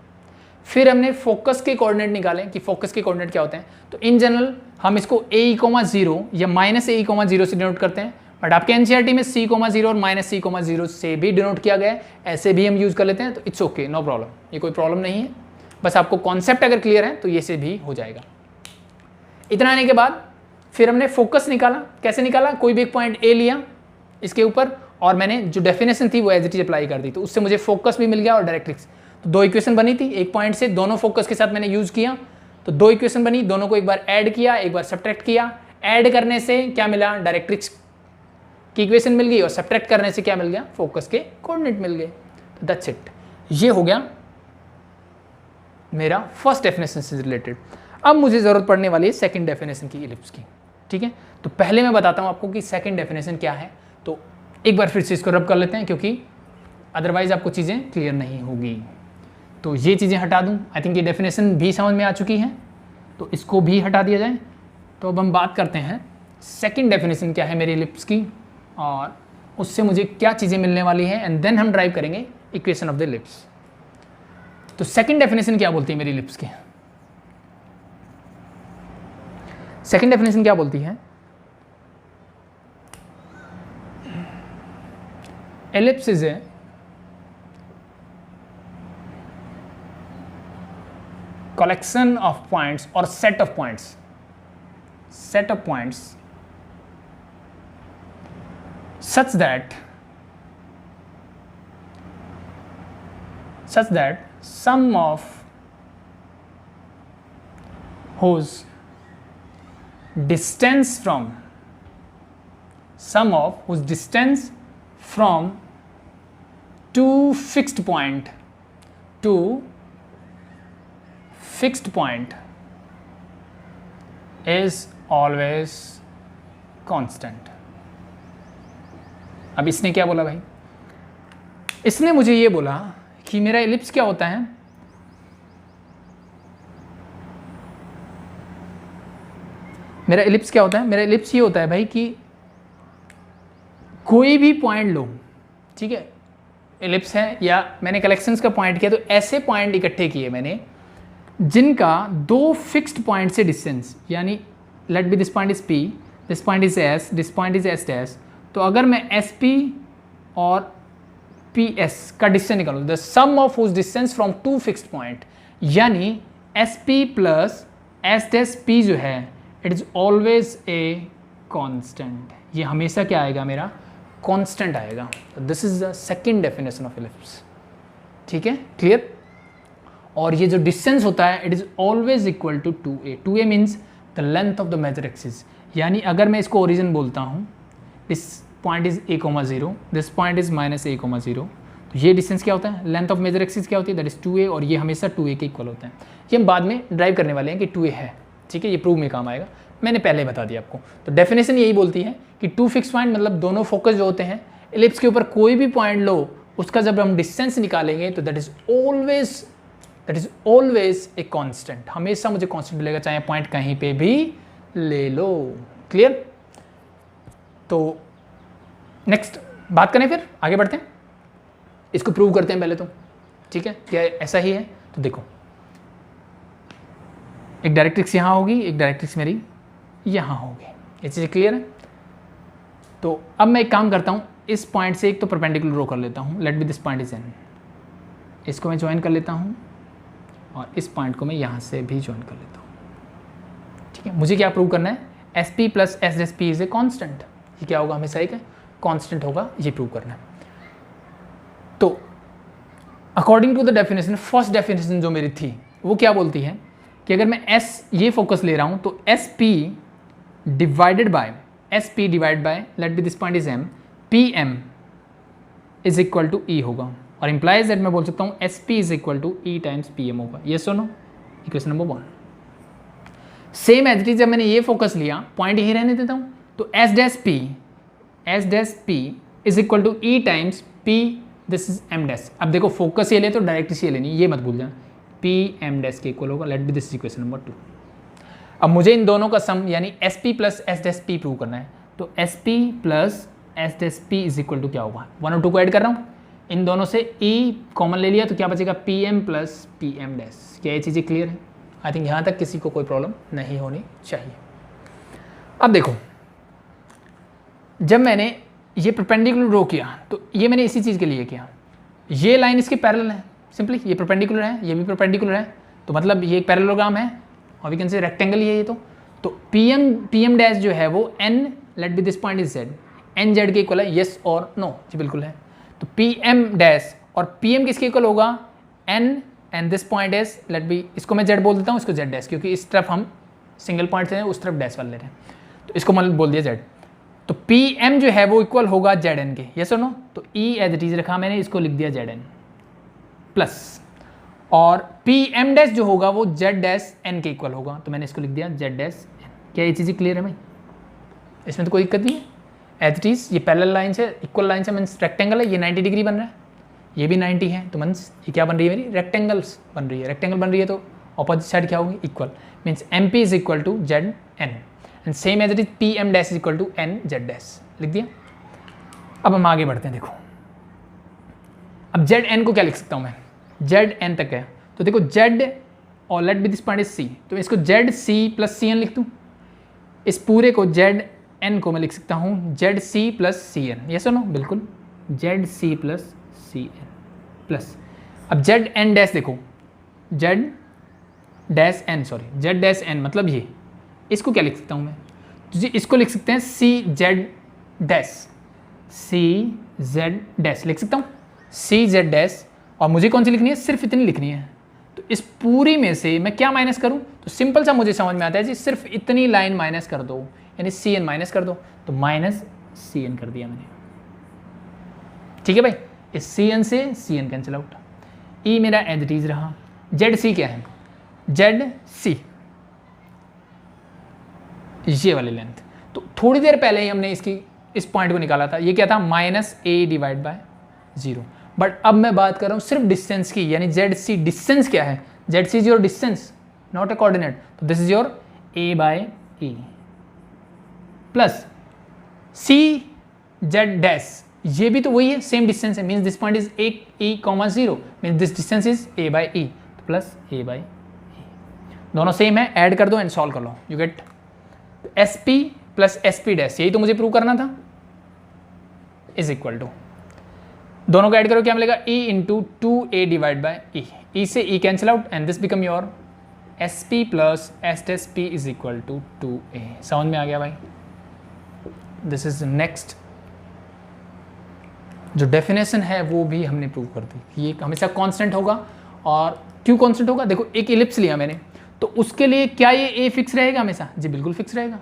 फिर हमने फोकस के कोऑर्डिनेट निकाले कि फोकस के कोऑर्डिनेट क्या होते हैं। तो इन जनरल हम इसको a,0 या माइनस a,0 से डिनोट करते हैं, बट आपके एनसीईआरटी में c,0 और माइनस c,0 से भी डिनोट किया गया है, ऐसे भी हम यूज़ कर लेते हैं, तो इट्स ओके, नो प्रॉब्लम, ये कोई प्रॉब्लम नहीं है। बस आपको कॉन्सेप्ट अगर क्लियर है तो ये से भी हो जाएगा। इतना आने के बाद फिर हमने फोकस निकाला। कैसे निकाला? कोई भी एक पॉइंट ए लिया इसके ऊपर, और मैंने जो डेफिनेशन थी वो एज इट इज अप्लाई कर दी, तो उससे मुझे फोकस भी मिल गया और डायरेक्ट्रिक्स। तो 2 इक्वेशन बनी थी, एक पॉइंट से दोनों फोकस के साथ मैंने यूज़ किया, तो 2 इक्वेशन बनी, दोनों को एक बार ऐड किया, एक बार सब्ट्रैक्ट किया। ऐड करने से क्या मिला? डायरेक्ट्रिक्स की इक्वेशन मिल गई, और सब्ट्रैक्ट करने से क्या मिल गया? फोकस के कोऑर्डिनेट मिल गए। तो दैट्स इट, ये हो गया मेरा फर्स्ट डेफिनेशन से रिलेटेड। अब मुझे ज़रूरत पड़ने वाली है सेकंड डेफिनेशन की इलिप्स की। ठीक है, तो पहले मैं बताता हूँ आपको कि सेकंड डेफिनेशन क्या है। तो एक बार फिर से इसको रब कर लेते हैं, क्योंकि अदरवाइज आपको चीज़ें क्लियर नहीं होगी। तो ये चीज़ें हटा दूँ, आई थिंक ये डेफिनेशन भी समझ में आ चुकी है, तो इसको भी हटा दिया जाए। तो अब हम बात करते हैं सेकंड डेफिनेशन क्या है मेरी इलिप्स की, और उससे मुझे क्या चीज़ें मिलने वाली है, एंड देन हम ड्राइव करेंगे इक्वेशन ऑफ द इलिप्स। तो सेकंड डेफिनेशन क्या बोलती है मेरी इलिप्स की? सेकंड डेफिनेशन क्या बोलती है? ellipse is a collection of points or set of points such that sum of whose distance from two fixed point is always constant. अब इसने क्या बोला भाई, इसने मुझे ये बोला कि मेरा एलिप्स क्या होता है, मेरा एलिप्स क्या होता है, मेरा एलिप्स ये होता है भाई कि कोई भी पॉइंट लो, ठीक है, एलिप्स है या मैंने कलेक्शंस का पॉइंट किया तो ऐसे पॉइंट इकट्ठे किए मैंने जिनका दो फिक्स्ड पॉइंट से डिस्टेंस, यानी let be this point is P, this point is S, this point is S dash, तो अगर मैं SP और PS का डिस्टेंस निकालूँ, द सम ऑफ उस distance from two fixed point, यानी SP plus S dash P जो है it is always a constant, ये हमेशा क्या आएगा, मेरा कांस्टेंट आएगा। This is the second definition of ellipse, ठीक है, क्लियर। और ये जो डिस्टेंस होता है it is always equal to 2a, 2a means the length of the major axis, यानी अगर मैं इसको ओरिजिन बोलता हूँ, this point is a,0, this point is -a,0, तो ये डिस्टेंस क्या होता है, लेंथ ऑफ मेजर एक्सिस क्या होती है, दैट इज 2a, और ये हमेशा 2a के इक्वल होता है। ये हम बाद में ड्राइव करने वाले हैं कि 2a है, ठीक है, ये प्रूव में काम आएगा, मैंने पहले बता दिया आपको। तो डेफिनेशन यही बोलती है कि टू फिक्स पॉइंट मतलब दोनों फोकस जो होते हैं एलिप्स के ऊपर कोई भी पॉइंट लो, उसका जब हम डिस्टेंस निकालेंगे तो that is always a constant, हमेशा मुझे कांस्टेंट मिलेगा, चाहे पॉइंट कहीं पे भी ले लो, क्लियर। तो नेक्स्ट बात करें, फिर आगे बढ़ते हैं, इसको प्रूव करते हैं पहले तो, ठीक है, क्या ऐसा ही है। तो देखो एक डायरेक्ट्रिक्स यहाँ होगी, एक डायरेक्ट्रिक्स मेरी यहाँ होगी, ये चीज़ें क्लियर है। तो अब मैं एक काम करता हूँ, इस पॉइंट से एक तो परपेंडिकुलर ड्रॉ कर लेता हूँ, let be this point is N, इसको मैं ज्वाइन कर लेता हूँ और इस पॉइंट को मैं यहाँ से भी ज्वाइन कर लेता हूँ, ठीक है। मुझे क्या प्रूव करना है, SP plus S dash P is a constant, ये क्या होगा, हमेशा एक कॉन्स्टेंट होगा, ये प्रूव करना है। तो according to the definition, first definition जो मेरी थी वो क्या बोलती है कि अगर मैं S ये फोकस ले रहा हूँ तो SP divided by let be this point is M, PM is equal to E होगा, और इंप्लाइज दैट मैं बोल सकता हूँ SP is equal to E times PM होगा, ये सुनो equation number 1। Same as it is, जब मैंने ये फोकस लिया, पॉइंट यही रहने देता हूँ, तो S dash P is equal to E times P, this is M dash. अब देखो फोकस ये ले तो डायरेक्ट ये लेनी, ये मत भूल जाना, PM डैश के इक्वल होगा, let be this equation number 2। अब मुझे इन दोनों का सम यानी SP plus S dash P prove करना है, तो SP plus S dash P is equal to क्या होगा, 1 और 2 को ऐड कर रहा हूँ, इन दोनों से E कॉमन ले लिया तो क्या बचेगा, PM प्लस PM डैश। क्या ये चीज़ें क्लियर है? आई थिंक यहाँ तक किसी को कोई प्रॉब्लम नहीं होनी चाहिए। अब देखो, जब मैंने ये परपेंडिकुलर ड्रॉ किया तो ये मैंने इसी चीज़ के लिए किया, ये लाइन इसके पैरेलल है, सिंपली ये परपेंडिकुलर है, ये भी परपेंडिकुलर है, तो मतलब ये एक पैरेललोग्राम है, और वी कैन से रेक्टेंगल ही है ये। तो PM डैश जो है वो N, let be this point is Z, N Z के इक्वल है, येस और नो, जी बिल्कुल है। तो PM डैश और PM किसके इक्वल होगा, N and this point is, let be, इसको मैं Z बोल देता हूँ, इसको Z डैश, क्योंकि इस तरफ हम सिंगल पॉइंट से उस तरफ डैश वाले ले रहे हैं, तो इसको मतलब बोल दिया Z। तो PM जो है वो इक्वल होगा ZN के, येस और नो, तो E एज इट इज रखा मैंने, इसको लिख दिया ZN प्लस, और PM डैश जो होगा वो Z डैश N के इक्वल होगा, तो मैंने इसको लिख दिया Z डैश N। क्या ये चीज़ें क्लियर है भाई? इसमें तो कोई दिक्कत नहीं है, एज इट इज ये पैरेलल लाइन से, इक्वल लाइन से, मीन्स रेक्टेंगल है, ये 90 डिग्री बन रहा है, ये भी 90 है, तो मीन्स ये क्या बन रही है मेरी, रेक्टेंगल्स बन रही है, रेक्टेंगल बन रही है, तो ऑपोजिट साइड क्या होगी, equal, means MP is equal to ZN and same as it is PM dash is equal to N Z dash, लिख दिया। अब हम आगे बढ़ते हैं, देखो अब ZN को क्या लिख सकता हूँ मैं, ZN तक है, तो देखो Z और let be this point is C, तो इसको ZC प्लस CN लिख दूँ, इस पूरे को ZN को मैं लिख सकता हूँ ZC प्लस CN, ये सुनो बिल्कुल, ZC प्लस CN प्लस, अब ZN डैश देखो, Z डैश N मतलब ये, इसको क्या लिख सकता हूँ मैं, तो इसको लिख सकते हैं CZ डैश लिख सकता हूँ, CZ डैश, और मुझे कौन सी लिखनी है, सिर्फ इतनी लिखनी है, तो इस पूरी में से मैं क्या माइनस करूँ, तो सिंपल सा मुझे समझ में आता है जी, सिर्फ इतनी लाइन माइनस कर दो, यानी CN माइनस कर दो, तो माइनस CN कर दिया मैंने, ठीक है भाई। इस CN से CN कैंसिल आउट, E मेरा एज इट इज रहा, ZC क्या है, ZC ये वाली लेंथ, तो थोड़ी देर पहले ही हमने इसकी इस पॉइंट को निकाला था, ये क्या था -a डिवाइड बाय 0। बट अब मैं बात कर रहा हूँ सिर्फ डिस्टेंस की, यानी ZC डिस्टेंस क्या है, ZC is your distance not a coordinate, तो this is your a by e plus CZ dash, ये भी तो वही है, सेम डिस्टेंस है, means this point is e, 0 means this distance is a by e plus a by e, दोनों same है, add कर दो एंड सॉल्व कर लो, you get SP plus SP dash, यही तो मुझे प्रूव करना था, इज इक्वल टू, दोनों को ऐड करो क्या मिलेगा, e into 2a divide by e, e से e cancel out and this become your SP plus SP is equal to 2a। समझ में आ गया भाई? दिस इज नेक्स्ट जो डेफिनेशन है वो भी हमने प्रूव कर दी कि ये हमेशा कांस्टेंट होगा। और क्यों कांस्टेंट होगा, देखो एक इलिप्स लिया मैंने, तो उसके लिए क्या ये a फिक्स रहेगा हमेशा? जी बिल्कुल फिक्स रहेगा।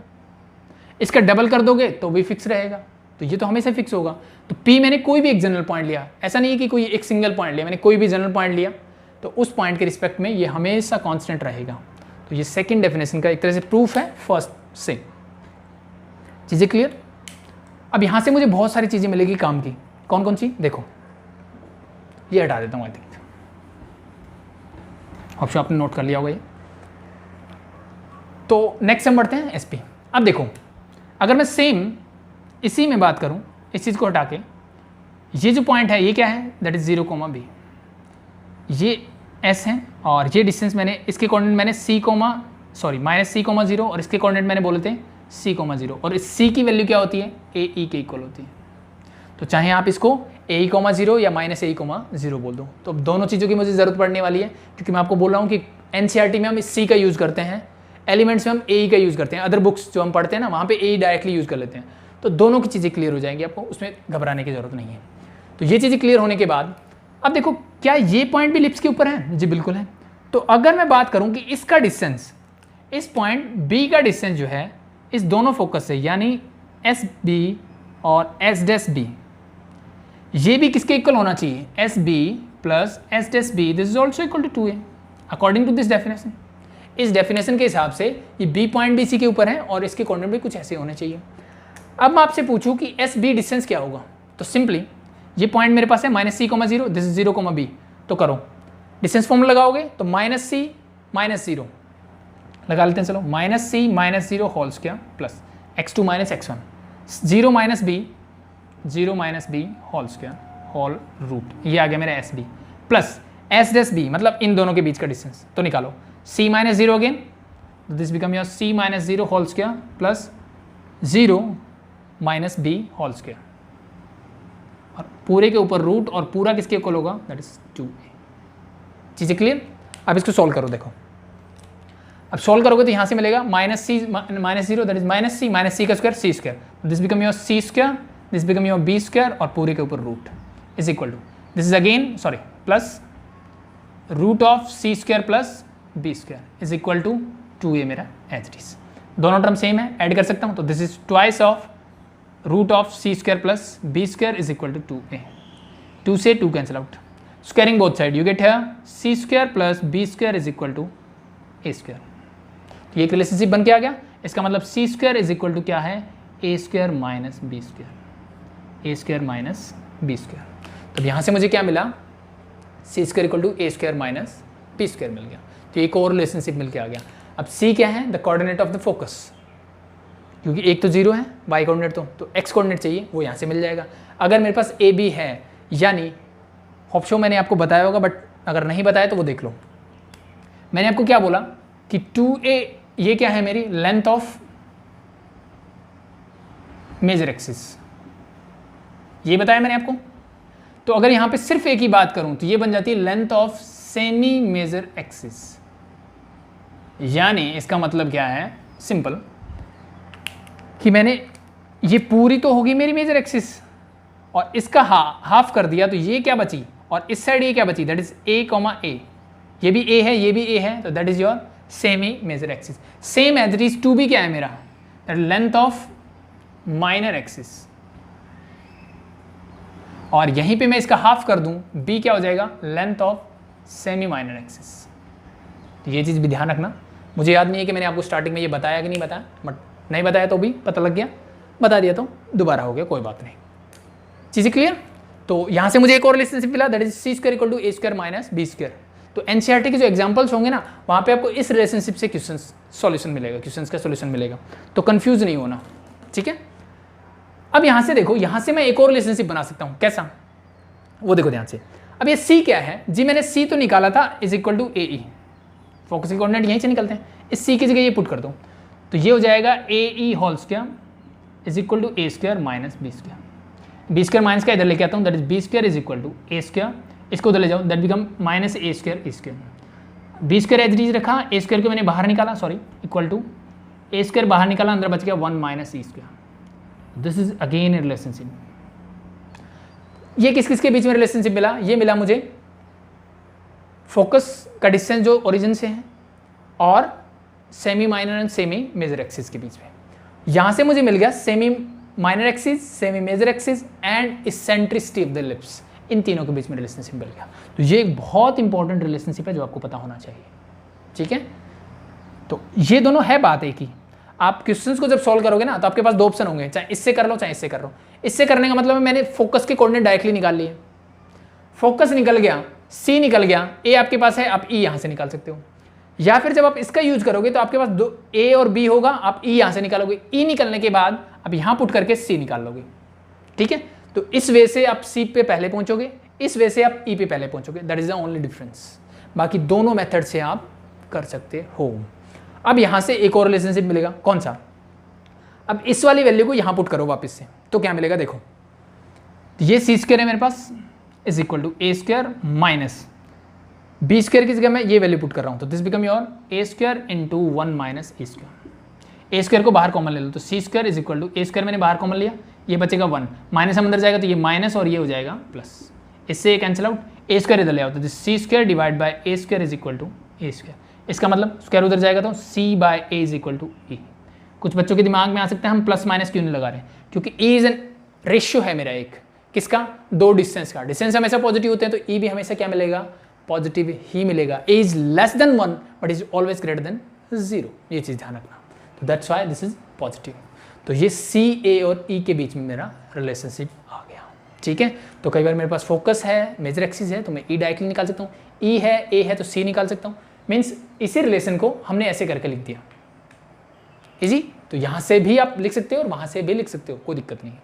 इसका डबल कर दोगे तो भी फिक्स रहेगा, तो ये तो हमेशा फिक्स होगा। तो P मैंने कोई भी एक जनरल पॉइंट लिया, ऐसा नहीं है कि कोई एक सिंगल पॉइंट लिया, मैंने कोई भी जनरल पॉइंट लिया तो उस पॉइंट के रिस्पेक्ट में ये हमेशा कांस्टेंट रहेगा। तो ये सेकंड डेफिनेशन का एक तरह से प्रूफ है फर्स्ट से। चीज़ें क्लियर? अब यहाँ से मुझे बहुत सारी चीज़ें मिलेगी काम की। कौन कौन सी? देखो ये हटा देता हूँ, आई थिंक ऑप्शन आपने नोट कर लिया होगा ये। तो नेक्स्ट हम बढ़ते हैं SP। अब देखो अगर मैं सेम इसी में बात करूं, इस चीज़ को हटा के, ये जो पॉइंट है ये क्या है, दैट इज 0, b, ये S है और ये डिस्टेंस मैंने, इसके कोऑर्डिनेट मैंने -c, 0 और इसके कोऑर्डिनेट मैंने बोले थे c, 0 और इस c की वैल्यू क्या होती है, AE के इक्वल होती है। तो चाहे आप इसको AE, 0 या -AE, 0 बोल दो, तो दोनों चीज़ों की मुझे ज़रूरत पड़ने वाली है, क्योंकि मैं आपको बोल रहा हूँ कि NCERT में हम इस C का यूज़ करते हैं, एलिमेंट्स में हम AE का यूज़ करते हैं, अदर बुक्स जो हम पढ़ते हैं ना वहाँ पे AE डायरेक्टली यूज़ कर लेते हैं। तो दोनों की चीज़ें क्लियर हो जाएंगी, आपको उसमें घबराने की ज़रूरत नहीं है। तो ये चीज़ें क्लियर होने के बाद अब देखो क्या ये पॉइंट भी लिप्स के ऊपर है? जी बिल्कुल है। तो अगर मैं बात करूँ कि इसका डिस्टेंस, इस पॉइंट B का डिस्टेंस जो है इस दोनों फोकस से, यानी SB और S'B, ये भी किसके इक्वल होना चाहिए, SB plus S'B, this is also equal to 2a according to this definition. इस डेफिनेशन के हिसाब से ये B पॉइंट भी C के ऊपर है और इसके कोऑर्डिनेट भी कुछ ऐसे होने चाहिए। अब मैं आपसे पूछूं कि SB डिस्टेंस क्या होगा, तो सिंपली ये पॉइंट मेरे पास है -c, 0, दिस इज 0, b, तो करो डिस्टेंस फॉर्मूला लगाओगे तो -c -0 लगा लेते हैं, चलो -c -0 whole square plus x2 -x1, 0 b whole square whole root, ये आ गया मेरा SB प्लस S', मतलब इन दोनों के बीच का डिस्टेंस, तो निकालो c -0 again, this become your c -0 whole square plus 0 b whole square और पूरे के ऊपर रूट, और पूरा किसके इक्वल होगा, दैट इज 2a। चीज़ें क्लियर? अब इसको सॉल्व करो, देखो अब सॉल्व करोगे तो यहाँ से मिलेगा -0 दैट इज -c का square c square, this become your c square, this become your b square और पूरे के ऊपर root is equal to, this is again sorry plus root of c square plus b square is equal to 2a मेरा as it is. दोनों term same है, add कर सकता हूँ, तो this is twice of root of c square plus b square is equal to 2a। 2 से 2 cancel out, squaring both side, you get here c square plus b square is equal to a square. तो ये एक relationship बन के आ गया, इसका मतलब c square is equal to क्या है, a square minus b square, a square minus b square. तो यहाँ से मुझे क्या मिला, c square equal to a square minus b square मिल गया। तो एक और रिलेशनशिप मिल के आ गया। अब c क्या है, the coordinate of the focus, क्योंकि एक तो 0 है y कोऑर्डिनेट, तो x कोऑर्डिनेट चाहिए, वो यहाँ से मिल जाएगा। अगर मेरे पास AB है, यानी होप शो मैंने आपको बताया होगा, बट अगर नहीं बताया तो वो देख लो। मैंने आपको क्या बोला कि 2a ये क्या है, मेरी लेंथ ऑफ मेजर एक्सिस, ये बताया मैंने आपको। तो अगर यहाँ पे सिर्फ a की बात करूँ तो ये बन जाती है length of semi major axis, यानी इसका मतलब क्या है, सिंपल कि मैंने ये पूरी तो होगी मेरी मेजर एक्सिस और इसका हाफ कर दिया, तो ये क्या बची, और इस साइड ये क्या बची, दैट इज a, ये भी a है, ये भी a है, तो that is your semi major axis. Same as it is 2b क्या है मेरा, that length of minor axis, और यहीं पे मैं इसका हाफ कर दूं, b क्या हो जाएगा, length of semi minor axis. तो ये चीज़ भी ध्यान रखना। मुझे याद नहीं है कि मैंने आपको स्टार्टिंग में ये बताया कि नहीं बताया, बट नहीं बताया तो भी पता लग गया। बता दिया तो दोबारा हो गया, कोई बात नहीं। चीज़ें क्लियर? तो यहाँ से मुझे एक और रिलेशनशिप मिला, that is C square equal to A square minus B square. तो एनसीईआरटी के जो एग्जांपल्स होंगे ना, वहाँ पे आपको इस रिलेशनशिप से क्वेश्चन सॉल्यूशन मिलेगा, क्वेश्चंस का सॉल्यूशन मिलेगा, तो कंफ्यूज नहीं होना, ठीक है। अब यहाँ से देखो, यहाँ से मैं एक और रिलेशनशिप बना सकता हूँ, कैसा वो देखो ध्यान से। अब ये सी क्या है जी, मैंने सी तो निकाला था is equal to A E, focus के कोऑर्डिनेट यहीं से निकलते हैं, इस सी की जगह ये पुट कर दो तो ये हो जाएगा a E whole square is equal to A square minus B square. B square minus का इधर लेके आता हूँ, that is B square is equal to A square, इसको उधर ले जाओ, that become minus a square E square. B square as is रखा, ए स्क्वायर को मैंने बाहर निकाला, sorry equal to A square बाहर निकाला, अंदर बच गया 1 minus E square. This is again A relationship. ये किस किस के बीच में रिलेशनशिप मिला? ये मिला मुझे फोकस का डिस्टेंस जो ओरिजिन से है और semi minor and semi major axis के बीच में। यहाँ से मुझे मिल गया semi minor axis, semi major axis and eccentricity of the ellipse, इन तीनों के बीच में रिलेशनशिप मिल गया। तो ये एक बहुत इंपॉर्टेंट रिलेशनशिप है जो आपको पता होना चाहिए, ठीक है। तो ये दोनों है बात एक ही। आप क्वेश्चंस को जब सॉल्व करोगे ना तो आपके पास दो ऑप्शन होंगे, चाहे इससे कर लो चाहे इससे कर लो। इससे करने का मतलब है मैंने फोकस के कोऑर्डिनेट डायरेक्टली निकाल लिए, फोकस निकल गया, सी निकल गया, ए आपके पास है, आप ई यहाँ से निकाल सकते हो। या फिर जब आप इसका यूज करोगे तो आपके पास दो ए और बी होगा, आप ई यहाँ से निकालोगे, ई निकलने के बाद आप यहाँ पुट करके सी निकाल लोगे, ठीक है। तो इस वे से आप सी पे पहले पहुँचोगे, इस वे से आप ई पे पहले पहुँचोगे, that is the only difference. बाकी दोनों मेथड से आप कर सकते हो। अब यहाँ से एक और रिलेशनशिप मिलेगा, कौन सा? अब इस वाली वैल्यू को यहाँ पुट करो वापस से, तो क्या मिलेगा देखो, ये सी स्क्वायर है मेरे पास is equal to A square minus B square की जगह मैं ये वैल्यू पुट कर रहा हूँ, तो this become your a square into 1 minus a square. A square को बाहर कॉमन ले लो, तो c square is equal to A square मैंने बाहर कॉमन लिया, ये बचेगा 1, माइनस हम अंदर जाएगा तो ये माइनस और ये हो जाएगा प्लस, इससे कैंसिल आउट, ए स्क्वायर इधर ले आओ, तो this c square divide by A square is equal to A square. इसका मतलब स्क्वायर उधर जाएगा तो c by a is equal to e. कुछ बच्चों के दिमाग में आ सकता है हम प्लस माइनस क्यों नहीं लगा रहे हैं, क्योंकि ई इज एन रेशियो है मेरा एक, किसका? दो डिस्टेंस का। डिस्टेंस हमेशा पॉजिटिव होते हैं तो ई भी हमेशा क्या मिलेगा? पॉजिटिव ही मिलेगा। A is less than 1 but is always greater than 0, ये चीज़ ध्यान रखना। तो that's why this is positive. तो ये सी, ए और ई के बीच में मेरा रिलेशनशिप आ गया, ठीक है। तो कई बार मेरे पास फोकस है, मेजर एक्सिस है, तो मैं ई डायरेक्टली निकाल सकता हूँ, ई है, ए है तो सी निकाल सकता हूँ। मीन्स इसी रिलेशन को हमने ऐसे करके लिख दिया, इजी। तो यहाँ से भी आप लिख सकते हो और वहाँ से भी लिख सकते हो, कोई दिक्कत नहीं है।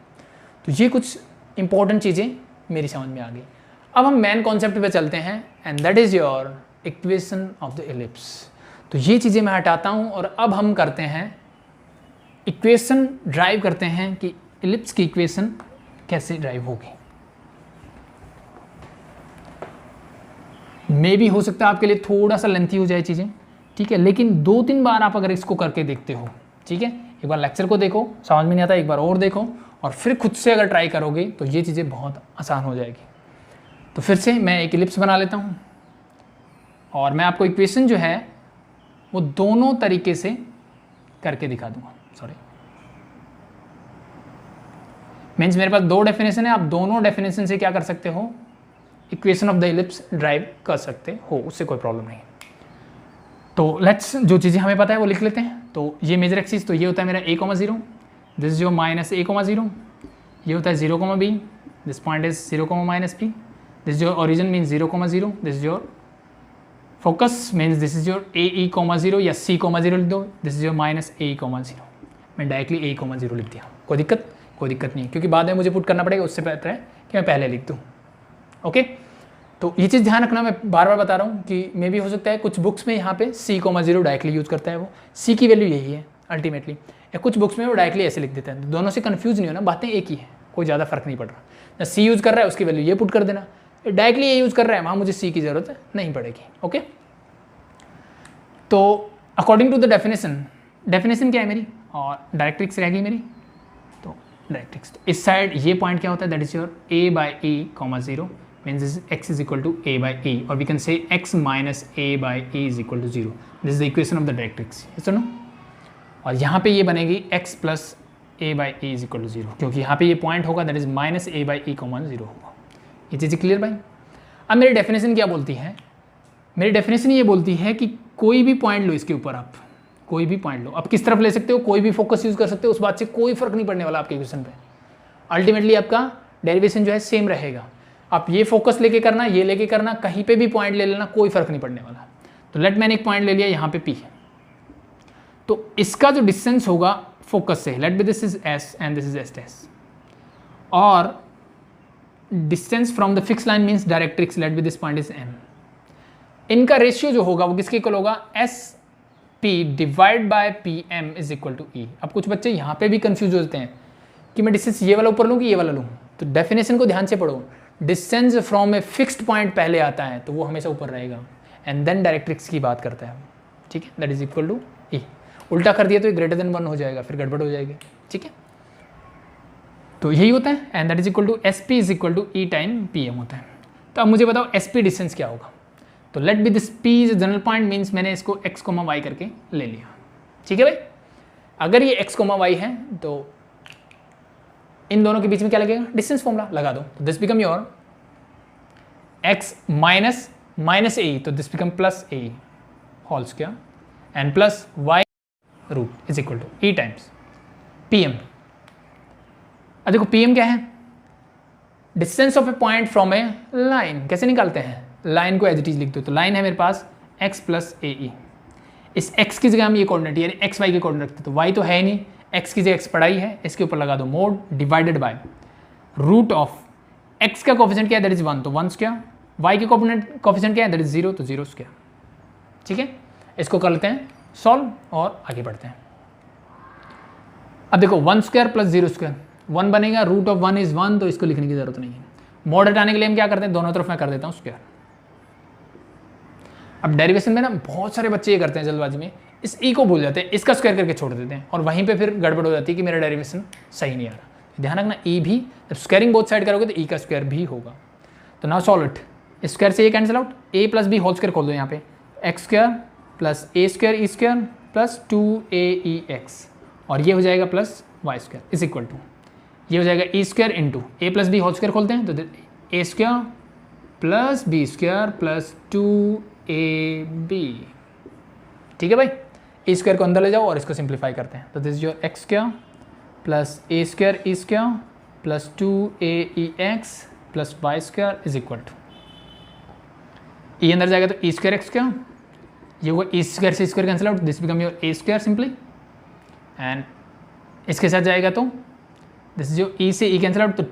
तो ये कुछ इंपॉर्टेंट चीज़ें मेरी समझ में आ गई। अब हम मेन कॉन्सेप्ट पे चलते हैं and that is your equation of the ellipse. तो ये चीज़ें मैं हटाता हूँ और अब हम करते हैं इक्वेशन, ड्राइव करते हैं कि एलिप्स की इक्वेशन कैसे ड्राइव होगी। मे भी हो सकता है आपके लिए थोड़ा सा लेंथी हो जाए चीज़ें, ठीक है, लेकिन 2-3 बार आप अगर इसको करके देखते हो, ठीक है, एक बार लेक्चर को देखो, समझ में नहीं आता एक बार और देखो, और फिर खुद से अगर ट्राई करोगे तो ये चीज़ें बहुत आसान हो जाएगी। तो फिर से मैं एक एलिप्स बना लेता हूँ और मैं आपको इक्वेशन जो है वो दोनों तरीके से करके दिखा दूंगा। सॉरी, मीन्स मेरे पास दो डेफिनेशन है, आप दोनों डेफिनेशन से क्या कर सकते हो? Equation of the ellipse drive कर सकते हो, उससे कोई प्रॉब्लम नहीं। तो लेट्स जो चीज़ें हमें पता है वो लिख लेते हैं। तो ये मेजर एक्सिस, तो ये होता है मेरा a,0, दिस जो माइनस a,0, ये होता है 0, b, this point is 0, minus b, this जो origin means 0, this your focus means this is your a,0 या c,0 लिख दो, this is your minus a,0। मैं डायरेक्टली a,0 लिख दिया, कोई दिक्कत नहीं, क्योंकि बाद में मुझे पुट करना पड़ेगा, उससे बेहतर है कि मैं पहले लिख दूँ। ओके, तो ये चीज़ ध्यान रखना, मैं बार बार बता रहा हूँ कि मे भी हो सकता है कुछ बुक्स में यहाँ पे c,0 डायरेक्टली यूज़ करता है, वो c की वैल्यू यही है अल्टीमेटली, या कुछ बुक्स में वो डायरेक्टली ऐसे लिख देता है। दोनों से कन्फ्यूज़ नहीं होना, बातें एक ही है, कोई ज़्यादा फर्क नहीं पड़ रहा। जब c यूज़ कर रहा है उसकी वैल्यू ये पुट कर देना, डायरेक्टली ये यूज़ कर रहा है वहाँ मुझे c की ज़रूरत नहीं पड़ेगी। ओके, तो अकॉर्डिंग टू द डेफिनेशन क्या है मेरी, और डायरेक्ट्रिक्स रहेगी मेरी, तो डायरेक्ट्रिक्स तो इस साइड ये पॉइंट क्या होता है, that is your a/a,0 means x is equal to a/e, or we can say x minus a/e is equal to 0. This is the equation of the directrix. yes or no? और यहाँ पे ये बनेगी x plus a/e is equal to 0, क्योंकि यहाँ पे ये point होगा दैट इज माइनस a/e, 0 होगा। ये चीज़ें क्लियर भाई? अब मेरी डेफिनेशन क्या बोलती है? मेरी डेफिनेशन ये बोलती है कि कोई भी पॉइंट लो इसके ऊपर, आप कोई भी पॉइंट लो, अब किस तरफ ले सकते हो, कोई भी फोकस यूज कर सकते हो, उस बात से कोई फर्क नहीं पड़ने वाला आपके क्वेश्चन पे। अल्टीमेटली आपका डेरिवेशन जो है सेम रहेगा। आप ये फोकस लेके करना, ये लेके करना, कहीं पे भी पॉइंट ले लेना, कोई फर्क नहीं पड़ने वाला। तो लेट मैंने एक पॉइंट ले लिया यहाँ पे P, तो इसका जो डिस्टेंस होगा फोकस से, let be this is S and this is S dash, और distance from the fix line means directrix, let be this point is M। इनका रेशियो जो होगा वो किसके इक्वल होगा, SP divide by PM is equal to E। अब कुछ बच्चे यहाँ पे भी कंफ्यूज होते हैं कि मैं डिस्टेंस ये वाला ऊपर लूँ कि ये वाला लूँ, तो डेफिनेशन को ध्यान से पढ़ो। Distance from a fixed point पहले आता है तो वो हमेशा ऊपर रहेगा, एंड देन डायरेक्ट्रिक्स की बात करता है, ठीक है, that is equal to E। उल्टा कर दिया तो ये ग्रेटर देन 1 हो जाएगा, फिर गड़बड़ हो जाएगी, ठीक है। तो यही होता है, and that is equal to SP is equal to E time PM होता है। तो अब मुझे बताओ SP डिस्टेंस क्या होगा। तो let be this P is general point, means मैंने इसको x, y करके ले लिया, ठीक है भाई। अगर ये x, y है तो इन दोनों के बीच में क्या लगेगा, डिस्टेंस फॉर्मूला लगा दो, तो this become your x minus AE, तो this become plus AE whole square and plus y root is equal to E times PM। अब देखो PM क्या है, distance of a point from a line. कैसे निकालते हैं, लाइन को as it is लिख दो, तो लाइन है मेरे पास x प्लस AE, इस x की जगह हम ये कोऑर्डिनेट यानी x y के कोऑर्डिनेट रखते, तो y तो है ही नहीं, x की जगह x पढ़ाई है, इसके ऊपर लगा दो mod divided by root of x का कोफिशिएंट क्या है, दैट इज 1, तो 1 स्क्वायर, y के कोफिशिएंट क्या है, दैट इज 0, तो 0 स्क्वायर, ठीक है। इसको कर लेते हैं सॉल्व और आगे बढ़ते हैं। अब देखो 1 स्क्वायर प्लस 0 स्क्वायर, 1 बनेगा, रूट ऑफ 1 इज 1, तो इसको लिखने की जरूरत नहीं है। मोड हटाने के लिए हम क्या करते हैं, दोनों तरफ मैं कर देता हूँ स्क्वायर। अब डेरिवेशन में ना बहुत सारे बच्चे ये करते हैं जल्दबाजी में, इस E को भूल जाते हैं, इसका स्क्वायर करके छोड़ देते हैं, और वहीं पे फिर गड़बड़ हो जाती है कि मेरा डेरिवेशन सही नहीं आ रहा। ध्यान रखना E भी जब स्क्वायरिंग बोथ साइड करोगे तो E का स्क्वायर भी होगा। तो नाउ सॉल्व इट, स्क्वायर से ये cancel out, A plus B whole square खोल दो यहाँ पे, X square plus A square E square plus 2AEX, और ये हो जाएगा plus Y square is equal to, ये हो जाएगा E square into A plus B whole square खोलते हैं, तो A square plus B square plus 2AB, ठीक है भाई। ए स्क्वायर को अंदर ले जाओ और इसको सिंप्लीफाई करते हैं, तो this is your x square plus A square E square plus 2AEX plus Y square is equal to, e अंदर जाएगा तो ई स्क्वायर एक्स स्क्वायर, ये होगा ई स्क्वायर से square cancel out, this become your a square simply, and इसके साथ जाएगा तो दिस इज योर ई से ई कैंसिल आउट, तो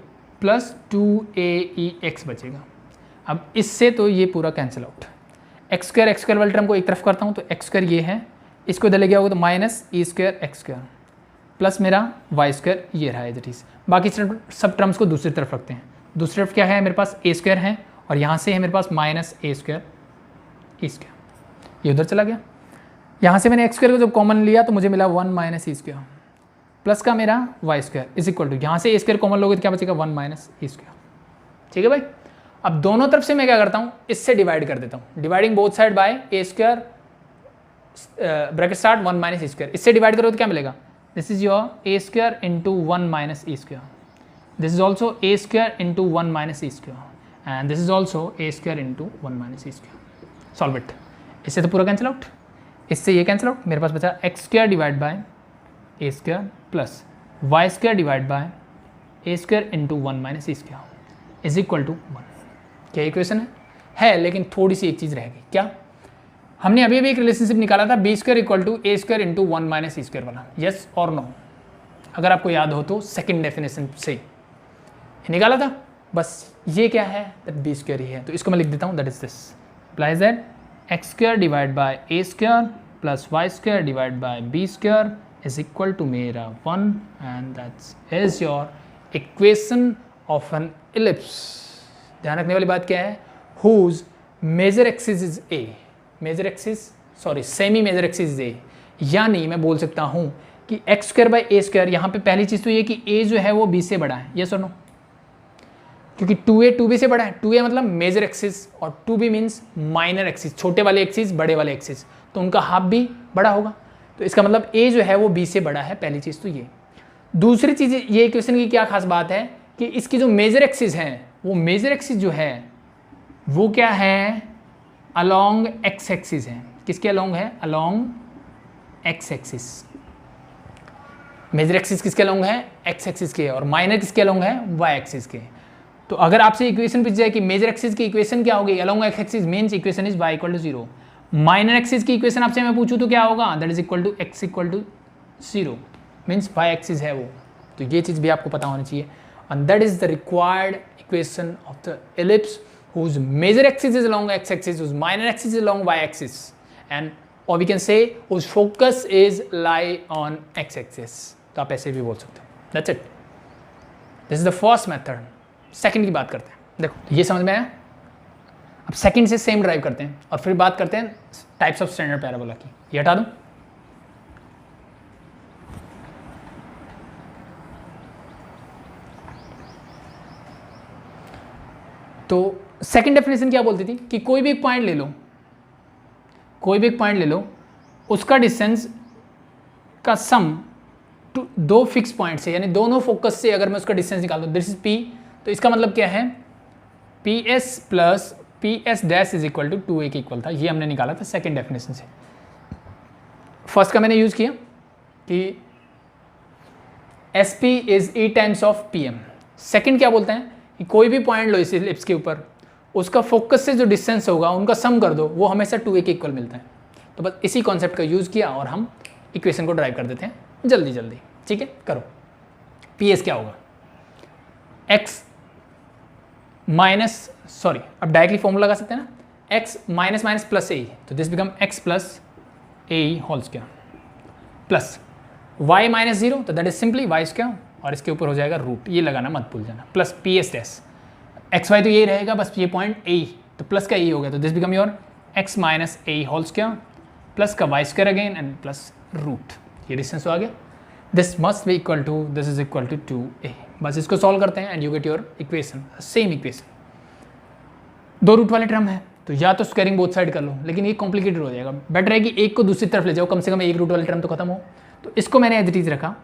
प्लस 2AEX बचेगा। अब इससे तो ये पूरा कैंसिल आउट, एक्स स्क्वायर वाले टर्म को एक तरफ करता हूँ, तो एक्स स्क्वायर ये है, इसको इधर ले गया होगा तो माइनस ई स्क्वायर एक्स स्क्वायर प्लस मेरा वाई स्क्वायर ये रहा एज इट इज। बाकी सब टर्म्स को दूसरी तरफ रखते हैं, दूसरी तरफ क्या है मेरे पास ए स्क्वायर है, और यहाँ से है मेरे पास minus a square E square, ये उधर चला गया। यहाँ से मैंने एक्स स्क्वायर को जब कॉमन लिया तो मुझे मिला 1 माइनस ई स्क्वायर प्लस का मेरा Y square is equal to, यहाँ से ए स्क्वायर कॉमन लोगे तो क्या बचेगा 1 माइनस ई स्क्वायर, ठीक है भाई। अब दोनों तरफ से मैं क्या करता हूँ, इससे डिवाइड कर देता हूँ, डिवाइडिंग बोथ साइड बाय ए square bracket start 1 minus E square, इससे डिवाइड करो तो क्या मिलेगा, this is your a square into 1 minus E square, this is also a square into 1 minus E square, and this is also a square into 1 minus E square. Solve it, इससे तो पूरा cancel out, इससे ये cancel out, मेरे पास बचा X square divide by A square plus Y square divide by A square into 1 minus E square is equal to 1। क्या equation है, लेकिन थोड़ी सी एक चीज़ रहेगी, क्या, हमने अभी एक रिलेशनशिप निकाला था B square equal to A square into 1 minus E square वाला, यस और नो, अगर आपको याद हो तो सेकंड डेफिनेशन से निकाला था। बस ये क्या है, दैट बी स्क्वायर ही है, तो इसको मैं लिख देता हूँ, that is this applies that X square divide by A square plus Y square divide by B square is equal to मेरा 1, and that is your equation of an ellipse. ध्यान रखने वाली बात क्या है, whose major axis is A, major axis sorry semi major axis is A, यानी मैं बोल सकता हूँ कि X square by A square, यहाँ पे पहली चीज़ तो ये कि ए जो है वो बी से बड़ा है, यस और नो, क्योंकि 2a 2b से बड़ा है, 2a मतलब मेजर एक्सिस और 2b मीन्स माइनर एक्सिस, छोटे वाले एक्सिस बड़े वाले एक्सिस, तो उनका हाफ भी बड़ा होगा, तो इसका मतलब a जो है वो b से बड़ा है, पहली चीज़ तो ये। दूसरी चीज़ ये इक्वेशन की क्या खास बात है कि इसकी जो मेजर एक्सिस है, वो मेजर एक्सिस जो है वो क्या है, अलोंग एक्स एक्सिस है, किसके अलोंग है, along X axis, major axis किसके अलोंग है, एक्स एक्सिस के, और माइनर किसके अलोंग है, वाई एक्सिस के। तो अगर आपसे इक्वेशन पूछ जाए कि मेजर एक्सिस की इक्वेशन क्या होगी, along X axis, means equation is y equal to 0। Minor axis की इक्वेशन आपसे मैं पूछूं तो क्या होगा, that is equal to x equal to 0, means y axis है वो। तो ये चीज़ भी आपको पता होनी चाहिए, and that is the required equation of the ellipse whose major axis is along x axis, whose minor axis is along y axis, and or we can say whose focus is lie on x axis। तो आप ऐसे भी बोल सकते हो। That's it. This is the first method. Second की बात करते हैं। देखो ये समझ में आया। अब सेकंड से सेम ड्राइव करते हैं और फिर बात करते हैं टाइप्स ऑफ स्टैंडर्ड पैराबोला की। ये हटा दूं। तो सेकंड डेफिनेशन क्या बोलती थी कि कोई भी एक पॉइंट ले लो, कोई भी एक पॉइंट ले लो, उसका डिस्टेंस का सम दो फिक्स पॉइंट से, यानी दोनों फोकस से अगर मैं उसका डिस्टेंस निकाल दूं, दिस इज पी, तो इसका मतलब क्या है, P S plus P S dash is equal to 2a के इक्वल था। ये हमने निकाला था सेकंड डेफिनेशन से। फर्स्ट का मैंने यूज किया कि S P is E times of P M. Second क्या बोलते हैं कि कोई भी पॉइंट लो इस एलिप्स के ऊपर, उसका फोकस से जो डिस्टेंस होगा उनका सम कर दो, वो हमेशा 2a के इक्वल मिलता है। तो बस इसी कॉन्सेप्ट का यूज़ किया और हम इक्वेशन को ड्राइव कर देते हैं जल्दी जल्दी। ठीक है, करो। पी एस क्या होगा, एक्स माइनस, सॉरी अब डायरेक्टली फॉर्मूला लगा सकते हैं ना, X minus minus plus A, तो this become X plus A whole square plus Y minus 0, तो that is simply Y square, और इसके ऊपर हो जाएगा रूट, ये लगाना मत भूल जाना, plus P S dash, X Y तो यही रहेगा, बस ये पॉइंट ए, तो प्लस का ए हो गया, तो this become your x minus A whole square plus का y square again and plus root, ये डिस्टेंस तो आ गया। This must be equal to, this is equal to 2a। बस इसको सॉल्व करते हैं and you get your equation, same equation. दो रूट वाले टर्म है तो या तो स्क्वायरिंग बोथ साइड कर लो, लेकिन ये कॉम्प्लिकेटेड हो जाएगा, बेटर है कि एक को दूसरी तरफ ले जाओ, कम से कम एक रूट वाले टर्म तो खत्म हो। तो इसको मैंने एज इट इज रखा,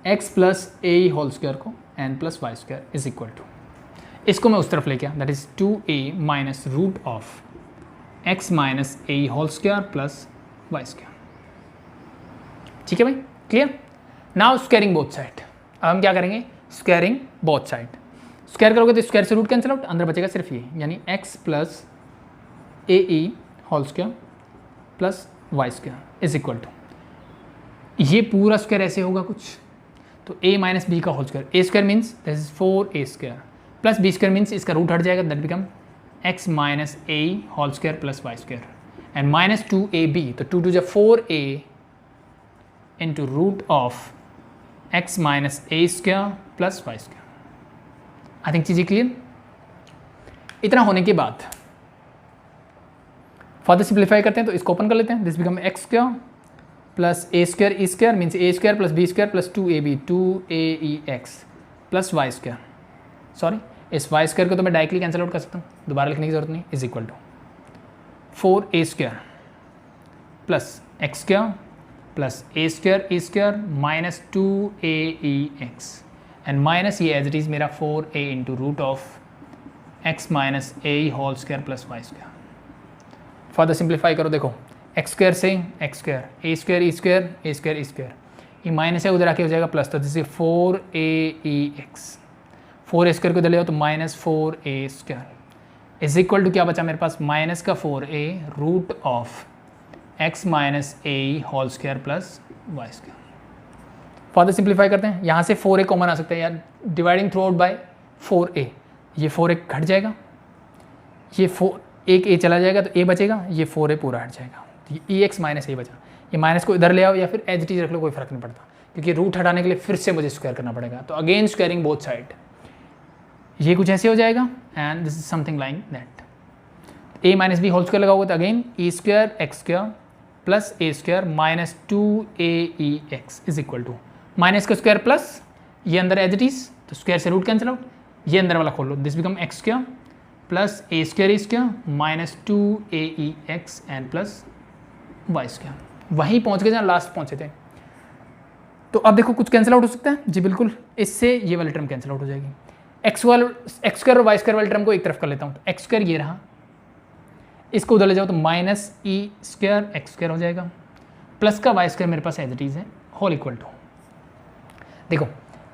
X plus A whole square को and plus Y square is equal to, इसको मैं उस तरफ लेके आया, that is 2a minus root of X minus A whole square plus Y square. ठीक है भाई, clear. Now squaring both side, अब हम क्या करेंगे, स्क्वायरिंग बोथ साइड। स्क्वायर करोगे तो स्क्वायर से रूट कैंसिल आउट, अंदर बचेगा सिर्फ ये, यानी x plus A E whole square plus Y square is equal to, ये पूरा स्क्वायर ऐसे होगा कुछ, तो a माइनस बी का whole square, A square means this is 4a square plus B square means इसका रूट हट जाएगा, that become x minus A whole square plus Y square and minus 2ab, तो 2 to 4a into root of x minus a square plus y square। I think चीज़ें clear. इतना होने के बाद further simplify करते हैं, तो इसको ओपन कर लेते हैं, this become x square plus A square E square means A square plus B square plus 2ab 2aex plus Y square, sorry इस वाई स्क्वायर को तो मैं डायरेक्टली कैंसिल आउट कर सकता हूँ, दोबारा लिखने की जरूरत नहीं, is equal to 4a square plus X square plus A square E square minus 2aex and minus ये एज इट इज़ मेरा 4a into root of X minus A whole square plus Y square. Further simplify करो, देखो X square से X square ए square ई square ए square ई square, ये minus है उधर आके हो जाएगा प्लस, तो जैसे 4aex, 4a स्क्वायर को इधर ले जाओ तो minus 4a square is equal to क्या बचा मेरे पास, माइनस का 4a root of x minus A whole square plus Y square. Further simplify करते हैं, यहाँ से 4a कॉमन आ सकता है यार, dividing through out by 4a, ये 4a घट जाएगा, ये 4 एक a चला जाएगा तो a बचेगा, ये 4a पूरा हट जाएगा, तो ये x माइनस a बचा, ये माइनस को इधर ले आओ या फिर एज इट इज रख लो, कोई फर्क नहीं पड़ता, क्योंकि रूट हटाने के लिए फिर से मुझे स्क्वायर करना पड़ेगा, तो अगेन स्क्वायरिंग बोथ साइड, ये कुछ ऐसे हो जाएगा and this is something like that, a minus b whole square लगाओगे तो again e square x square plus A square minus 2aex is equal to, minus का स्क्वायर प्लस ये अंदर एज इट इज, तो स्क्वायर से root cancel out, ये अंदर वाला खोल लो, this become x square plus A square E square minus 2aex and plus Y square. वहीं पहुंच गए जहाँ लास्ट पहुंचे थे। तो अब देखो कुछ कैंसिल आउट हो सकता है जी, बिल्कुल, इससे ये वाली टर्म कैंसिल आउट हो जाएगी, एक्स स्क्वायर और वाई स्क्वायर वाली टर्म को एक तरफ कर लेता हूँ, तो एक्स स्क्वायर ये रहा, इसको उधर ले जाओ तो माइनस ई स्क्वायर एक्स स्क्वायर हो जाएगा, प्लस का वाई स्क्वायर मेरे पास एज इट इज़ है होल इक्वल टू, देखो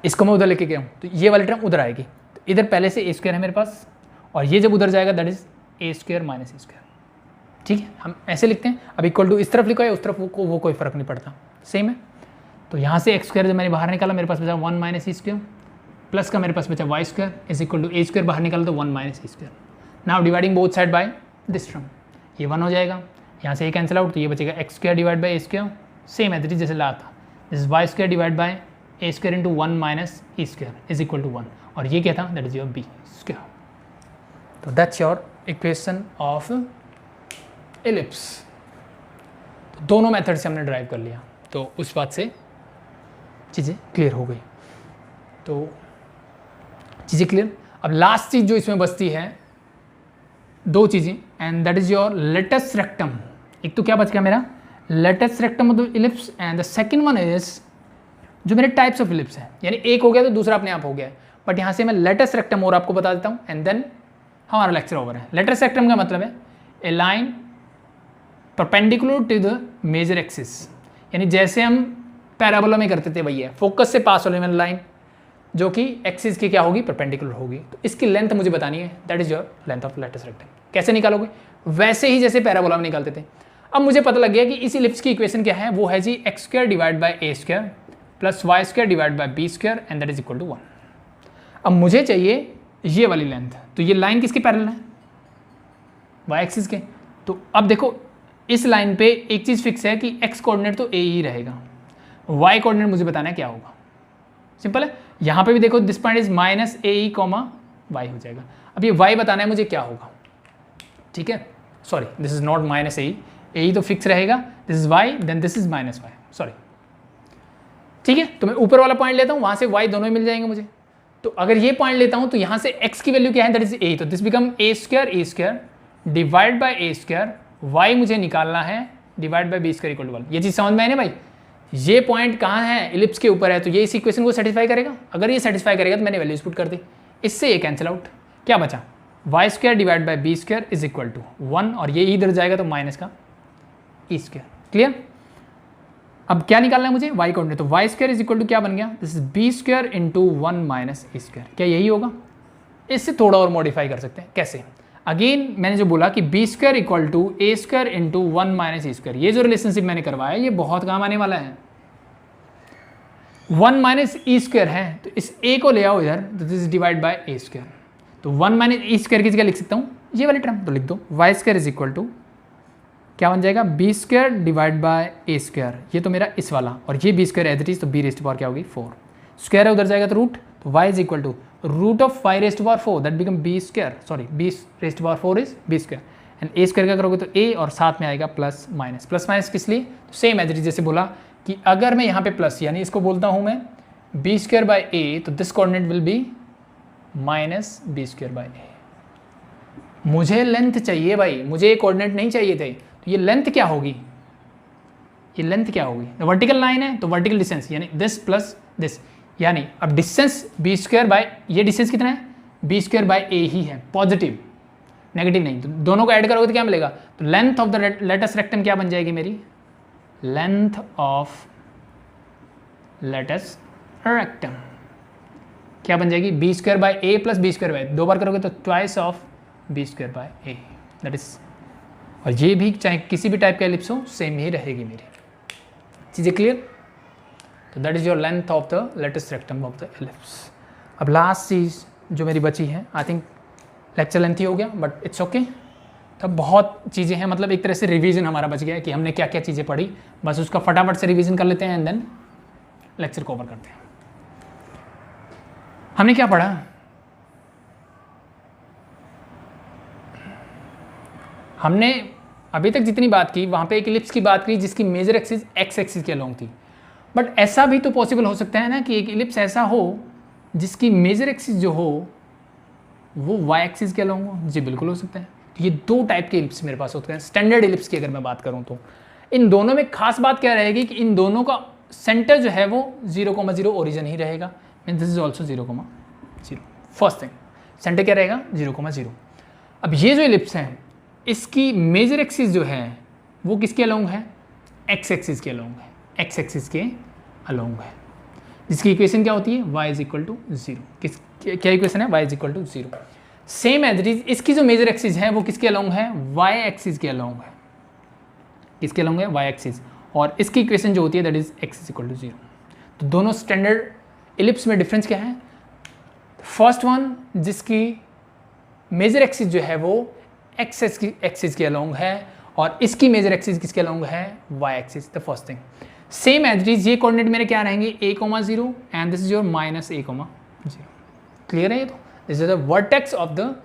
इसको मैं उधर लेके गया हूँ तो ये वाली टर्म उधर आएगी, तो इधर पहले से ए स्क्वायर है मेरे पास और ये जब उधर जाएगा that is A square minus a square. ठीक है, हम ऐसे लिखते हैं। अब इक्वल टू इस तरफ लिखो या उस तरफ वो कोई फर्क नहीं पड़ता, सेम है। तो यहाँ से एक्स स्क्वायर जब मैंने बाहर निकाला मेरे पास बचा 1 माइनस ई स्क्वायर, प्लस का मेरे पास बचा Y square is equal to A square, बाहर निकाला तो 1 minus E square. Now dividing both side by this term, ये 1 हो जाएगा, यहाँ से ये कैंसिल आउट तो ये बचेगा x square divide by A square, same as it is जैसे ला था, this y square divide by A square into 1 minus E square is equal to 1, और ये क्या था, that is your b square. तो that's your equation of ellipse. तो दोनों मेथड से हमने ड्राइव कर लिया, तो उस बात से चीज़ें क्लियर हो गई। तो चीज़ें क्लियर। अब लास्ट चीज़ जो इसमें बचती है, दो चीज़ें, and that is your latus rectum. एक तो क्या बच गया मेरा latus rectum of the ellipse, and the second one is जो मेरे टाइप्स ऑफ इलिप्स हैं, यानी एक हो गया तो दूसरा अपने आप हो गया, बट यहाँ से मैं लेटस रेक्टम और आपको बता देता हूँ एंड देन हमारा लेक्चर ओवर है। लेटस रेक्टम का मतलब है a line perpendicular to the major axis, यानी जैसे हम पैराबोला में करते थे भैया, फोकस से पास होने वाली लाइन जो कि एक्सिस की क्या होगी, परपेंडिकुलर होगी। तो इसकी लेंथ मुझे बतानी है, that is your length of latus rectum. कैसे निकालोगे, वैसे ही जैसे पैराबोला में निकालते थे। अब मुझे पता लग गया कि इस इलिप्स की इक्वेशन क्या है, वो है जी x square divide by A square plus Y square divide by B square and that is equal to 1। अब मुझे चाहिए ये वाली लेंथ, तो ये लाइन किसके पैरेलल है, वाई एक्सिस के। तो अब देखो इस लाइन पे एक चीज़ फिक्स है कि एक्स कोऑर्डिनेट तो ए ही रहेगा, वाई कोऑर्डिनेट मुझे बताना है क्या होगा। सिंपल है, यहाँ पे भी देखो this point is minus A E comma Y हो जाएगा। अब ये वाई बताना है मुझे क्या होगा, ठीक है, sorry this is not minus A e तो फिक्स रहेगा, this is y then this is minus y, sorry ठीक है। तो मैं ऊपर वाला पॉइंट लेता हूँ, वहाँ से वाई दोनों ही मिल जाएंगे मुझे। तो अगर ये पॉइंट लेता हूँ तो यहाँ से एक्स की वैल्यू क्या है, दैट इज ए, तो this become A square divide by A square, Y मुझे निकालना है divide by B square equal to 1। ये चीज़ समझ में आई ना भाई, ये पॉइंट कहाँ है, इलिप्स के ऊपर है, तो ये इस इक्वेशन को सेटिस्फाई करेगा। अगर ये सेटिस्फाई करेगा तो मैंने वैल्यूज पुट कर दी, इससे ये कैंसिल आउट, क्या बचा Y square divide by B square is equal to 1, और ये इधर जाएगा तो माइनस का ई स्क्वायर। क्लियर। अब क्या निकालना है मुझे, वाई कोऑर्डिनेट, तो Y square is equal to क्या बन गया, this is B square into 1 minus E square. क्या यही होगा, इससे थोड़ा और मॉडिफाई कर सकते हैं। कैसे, अगेन मैंने जो बोला कि B square equal to A square into 1 minus E square, ये जो रिलेशनशिप मैंने करवाया ये बहुत काम आने वाला है। 1 माइनस ई स्क्वायर है तो इस ए को ले आओ इधर, तो this is divide by A square, तो 1 माइनस ई स्क्वायर की जगह लिख सकता हूँ ये वाली टर्म, तो लिख दो Y square is equal to क्या बन जाएगा, B square divide by A square, ये तो मेरा इस वाला, और ये B square as it is, तो बी रेस्ट पावर क्या होगी 4, स्क्वायर है उधर जाएगा तो रूट, तो Y is equal to root of Y raised power 4 that become B square, sorry B raised power 4 is B square, and A square का करोगे तो ए, और साथ में आएगा प्लस माइनस किस लिए, तो सेम एज इट इज जैसे बोला कि अगर मैं यहाँ पे प्लस यानी इसको बोलता हूँ मैं बी स्क्वायर बाई ए, तो this coordinate will be minus B square by a. मुझे लेंथ चाहिए भाई, मुझे ये कोऑर्डिनेट नहीं चाहिए थे, तो ये लेंथ क्या होगी, ये लेंथ क्या होगी, वर्टिकल लाइन है तो वर्टिकल डिस्टेंस यानी दिस प्लस दिस, यानी अब डिस्टेंस बी स्क्वायर बाई, ये डिस्टेंस कितना है बी स्क्वायर बाई ए ही है, पॉजिटिव नेगेटिव नहीं, तो दोनों को ऐड करोगे तो क्या मिलेगा, तो length of the latus rectum क्या बन जाएगी मेरी, लेंथ ऑफ लेटस रेक्टम क्या बन जाएगी, b square by a plus B square by, दो बार करोगे तो twice of b square by a, that is, और ये भी चाहे किसी भी टाइप का एलिप्स हो सेम ही रहेगी मेरी। चीज़ें क्लियर। तो that is your length of the latus rectum of the ellipse. अब लास्ट चीज़ जो मेरी बची है, आई थिंक लेक्चर लेंथी हो गया बट इट्स ओके। तब बहुत चीज़ें हैं, मतलब एक तरह से रिवीजन हमारा बच गया है कि हमने क्या क्या चीज़ें पढ़ी, बस उसका फटाफट से रिवीजन कर लेते हैं एंड देन लेक्चर को ओवर करते हैं। हमने क्या पढ़ा, हमने अभी तक जितनी बात की वहाँ पे एक इलिप्स की बात की जिसकी मेजर एक्सिस एक्स एक्सिस के अलोंग थी, बट ऐसा भी तो पॉसिबल हो सकता है ना कि एक इलिप्स ऐसा हो जिसकी मेजर एक्सिस जो हो वो वाई एक्सिस के अलोंग हो। जी बिल्कुल हो सकता है। तो ये दो टाइप के इलिप्स मेरे पास होते हैं। स्टैंडर्ड इलिप्स की अगर मैं बात करूँ तो इन दोनों में खास बात क्या रहेगी कि इन दोनों का सेंटर जो है वो 0,0 ओरिजिन ही रहेगा, mean this is also 0,0। First thing centre क्या रहेगा 0,0। अब ये जो इलिप्स हैं इसकी मेजर एक्सिस जो है वो किसके अलोंग है, एक्स एक्सिस के अलोंग है, एक्स एक्सिस के अलोंग है, जिसकी इक्वेशन क्या होती है y इज इक्वल टू 0। क्या इक्वेशन है? y is equal to 0। Same as it is इसकी जो मेजर एक्सिस है वो किसके अलोंग है? y एक्सिस के अलोंग है। किसके अलोंग है? y axis. और इसकी इक्वेशन जो होती है that is x is equal to 0। तो दोनों स्टैंडर्ड इलिप्स में डिफरेंस क्या है? फर्स्ट वन जिसकी मेजर एक्सिस जो है वो x एक्सिस के अलोंग है और इसकी मेजर एक्सिस किसके अलोंग है? y axis. The first thing same as it is ये कोऑर्डिनेट मेरे क्या रहेंगे? a,0 and this is your -a,0। Clear है ये? तो this is the vertex of the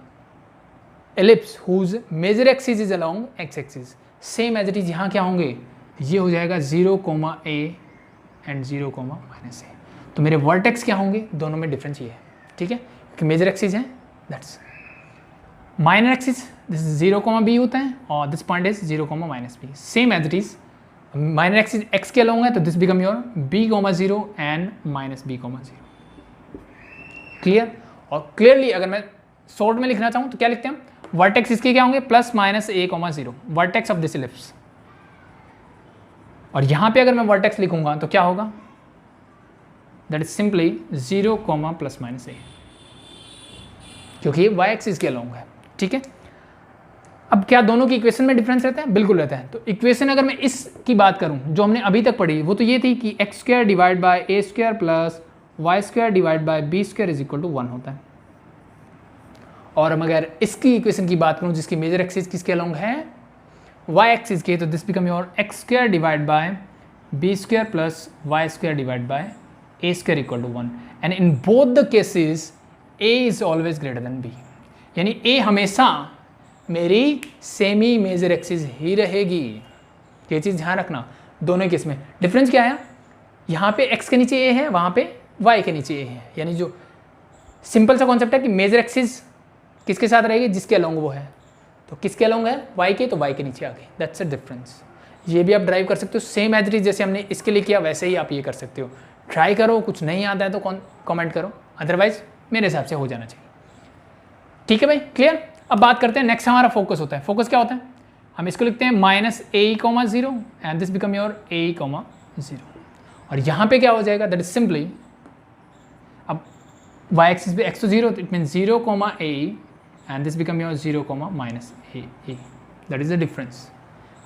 ellipse whose major axis is along x axis. Same as it is यहाँ क्या होंगे? ये हो जाएगा 0, a एंड 0, -a। तो मेरे वर्टेक्स क्या होंगे? दोनों में डिफरेंस ये है, ठीक है, क्योंकि मेजर एक्सिस है। That's minor axis, this 0, b होता है और this point is 0, -b। Same as it is minor axis x के अलोंग है तो this become your b, 0 and -b, 0। Clear? और क्लियरली अगर मैं शॉर्ट में लिखना चाहूँ तो क्या लिखते हैं? वर्टेक्स इसके क्या होंगे? +-a,0 vertex of this ellipse. और यहाँ पे अगर मैं वर्टेक्स लिखूंगा तो क्या होगा? दैट इज सिंपली 0, +-a, क्योंकि y एक्सिस के अलोंग है, ठीक है। अब क्या दोनों की इक्वेशन में डिफरेंस रहता है? बिल्कुल रहता है। तो इक्वेशन अगर मैं इसकी बात करूं जो हमने अभी तक पढ़ी वो तो ये थी कि x² divide by a² plus y² divide by b² is equal to 1 होता है। और हम अगर इसकी इक्वेशन की बात करूं जिसकी मेजर एक्सिस किसके अलोंग है? y एक्सिस के, तो this become your x² divide by b² plus y² divide by a² equal to 1। And in both the cases a is always greater than b, यानी a हमेशा मेरी semi major axis ही रहेगी। ये चीज़ ध्यान रखना, दोनों केस में डिफरेंस क्या है? यहाँ पे x के नीचे a है, वहाँ पे y के नीचे a है। यानी जो सिंपल सा कॉन्सेप्ट है कि मेजर एक्सिस किसके साथ रहेगी? जिसके अलोंग वो है। तो किसके अलोंग है? y के, तो y के नीचे आ गई। That's a difference. ये भी आप ड्राइव कर सकते हो सेम एज इट इज जैसे हमने इसके लिए किया वैसे ही आप ये कर सकते हो। ट्राई करो, कुछ नहीं आता है तो कॉमेंट करो, अदरवाइज मेरे हिसाब से हो जाना चाहिए। ठीक है भाई, क्लियर? अब बात करते हैं नेक्स्ट हमारा फोकस होता है। फोकस क्या होता है? हम इसको लिखते हैं -a,0 and this become your a, 0। और यहाँ पे क्या हो जाएगा? दैट इज सिंपली, अब y एक्सिस पे x तो 0, it mean 0, a and this become your 0, -a। That is the difference.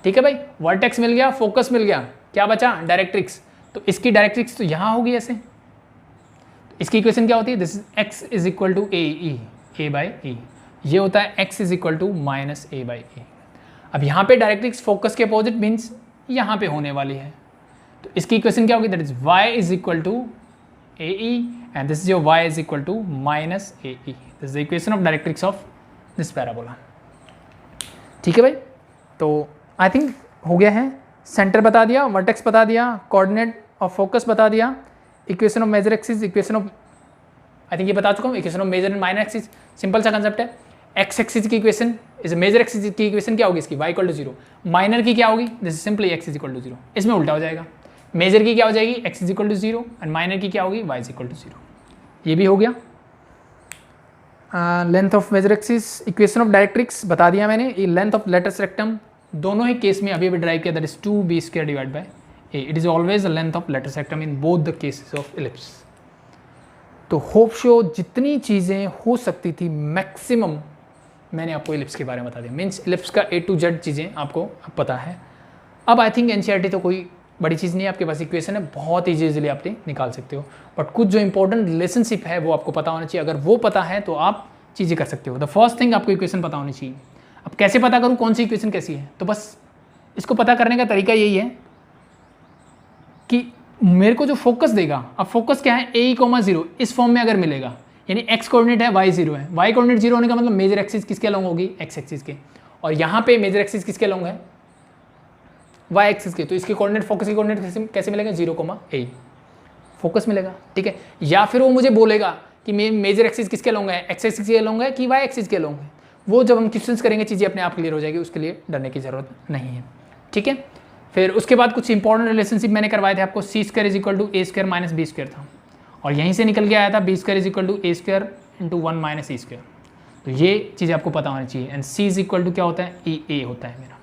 ठीक है भाई, वर्टेक्स मिल गया, फोकस मिल गया, क्या बचा? डायरेक्ट्रिक्स। तो इसकी डायरेक्ट्रिक्स तो यहाँ होगी ऐसे। इसकी इक्वेशन क्या होती है? This is x is equal to a by e। ये होता है x is equal to -a/a। अब यहाँ पे डायरेक्ट्रिक्स फोकस के अपोजिट मीन्स यहाँ पे होने वाली है। तो इसकी इक्वेशन क्या होगी? That is y is equal to ae and this is your y is equal to -ae। This is the equation of directrix of this parabola. ठीक है भाई, तो आई थिंक हो गया है। सेंटर बता दिया, वर्टेक्स बता दिया, कोऑर्डिनेट ऑफ फोकस बता दिया, equation of major axis, equation of I think ये बता चुका हूँ, equation of major and minor axis. Simple सा कंसेप्ट है। एक्स एक्सिस की इक्वेशन इज मेजर एक्सिस की इक्वेशन क्या होगी? इसकी y इक्वल टू 0। माइनर की क्या होगी? This is simply x is equal to 0। इसमें उल्टा हो जाएगा। मेजर की क्या हो जाएगी? x is equal to 0 and minor की क्या होगी? y is equal to 0। ये भी हो गया। Length of major axis, equation of directrix बता दिया मैंने। ये लेंथ ऑफ लेटस रेक्टम दोनों ही केस में अभी ड्राइव किया, that is 2b² divide by a। It is always the length of latus rectum in both the cases of ellipse. तो hope so जितनी चीज़ें हो सकती थी मैक्सिमम मैंने आपको इलिप्स के बारे में बता दिया। मीन्स इलिप्स का A to Z चीज़ें आपको अब पता है। अब आई थिंक NCERT तो कोई बड़ी चीज़ नहीं है, आपके पास इक्वेशन है, बहुत ईजीली आप निकाल सकते हो। बट कुछ जो इंपॉर्टेंट रिलेशनशिप है वो आपको पता होना चाहिए। अगर वो पता है तो आप चीज़ें कर सकते हो। द फर्स्ट थिंग आपको इक्वेशन पता होनी चाहिए। अब कैसे पता करूँ कौन सी इक्वेशन कैसी है? तो बस इसको पता करने का तरीका यही है कि मेरे को जो फोकस देगा, अब फोकस क्या है? a, 0 इस फॉर्म में अगर मिलेगा, यानी x कोऑर्डिनेट है, y 0 है। y कोऑर्डिनेट 0 होने का मतलब मेजर एक्सिस किसके अलोंग होगी? x एक्सिस के। और यहाँ पे मेजर एक्सिस किसके अलोंग है? y एक्सिस के। तो इसके कोऑर्डिनेट, फोकस के कोऑर्डिनेट कैसे मिलेगा? 0, a फोकस मिलेगा। ठीक है, या फिर वो मुझे बोलेगा कि मेजर एक्सिस किसके अलोंग है? x एक्सिस के अलोंग है कि y एक्सिस के अलोंग है? वो जब हम क्वेश्चंस करेंगे चीज़ें अपने आप क्लियर हो जाएगी, उसके लिए डरने की जरूरत नहीं है। ठीक है, फिर उसके बाद कुछ इंपॉर्टेंट रिलेशनशिप मैंने करवाए थे आपको। c² is equal to a² minus b² था, और यहीं से निकल के आया था b² is equal to a² into 1 minus e²। तो ये चीज़ आपको पता होनी चाहिए। And c is equal to क्या होता है? a होता है मेरा।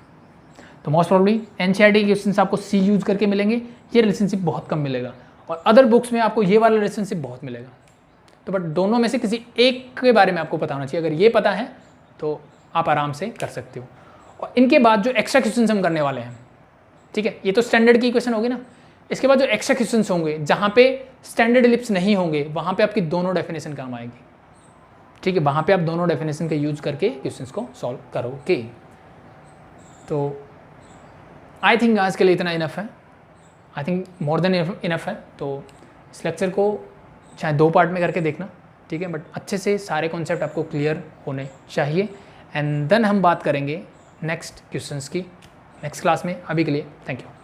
तो मोस्ट प्रॉब्ली एनसीईआरटी के क्वेश्चन आपको सी यूज़ करके मिलेंगे, ये रिलेशनशिप बहुत कम मिलेगा, और अदर बुक्स में आपको ये वाला रिलेशनशिप बहुत मिलेगा। तो बट दोनों में से किसी एक के बारे में आपको पता होना चाहिए। अगर ये पता है तो आप आराम से कर सकते हो। और इनके बाद जो एक्स्ट्रा क्वेश्चन हम करने वाले हैं, ठीक है, ये तो स्टैंडर्ड की क्वेश्चन होगी ना, इसके बाद जो एक्स्ट्रा क्वेश्चन होंगे जहाँ पे स्टैंडर्ड इलिप्स नहीं होंगे, वहाँ पे आपकी दोनों डेफिनेशन काम आएगी, ठीक है, वहाँ पे आप दोनों डेफिनेशन का यूज करके क्वेश्चंस को सॉल्व करोगे। तो आई थिंक आज के लिए इतना इनफ है, I think more than enough है। तो इस लेक्चर को चाहे 2 पार्ट में करके देखना, ठीक है, बट अच्छे से सारे कॉन्सेप्ट आपको क्लियर होने चाहिए, एंड देन हम बात करेंगे नेक्स्ट क्वेश्चंस की नेक्स्ट क्लास में। अभी के लिए थैंक यू।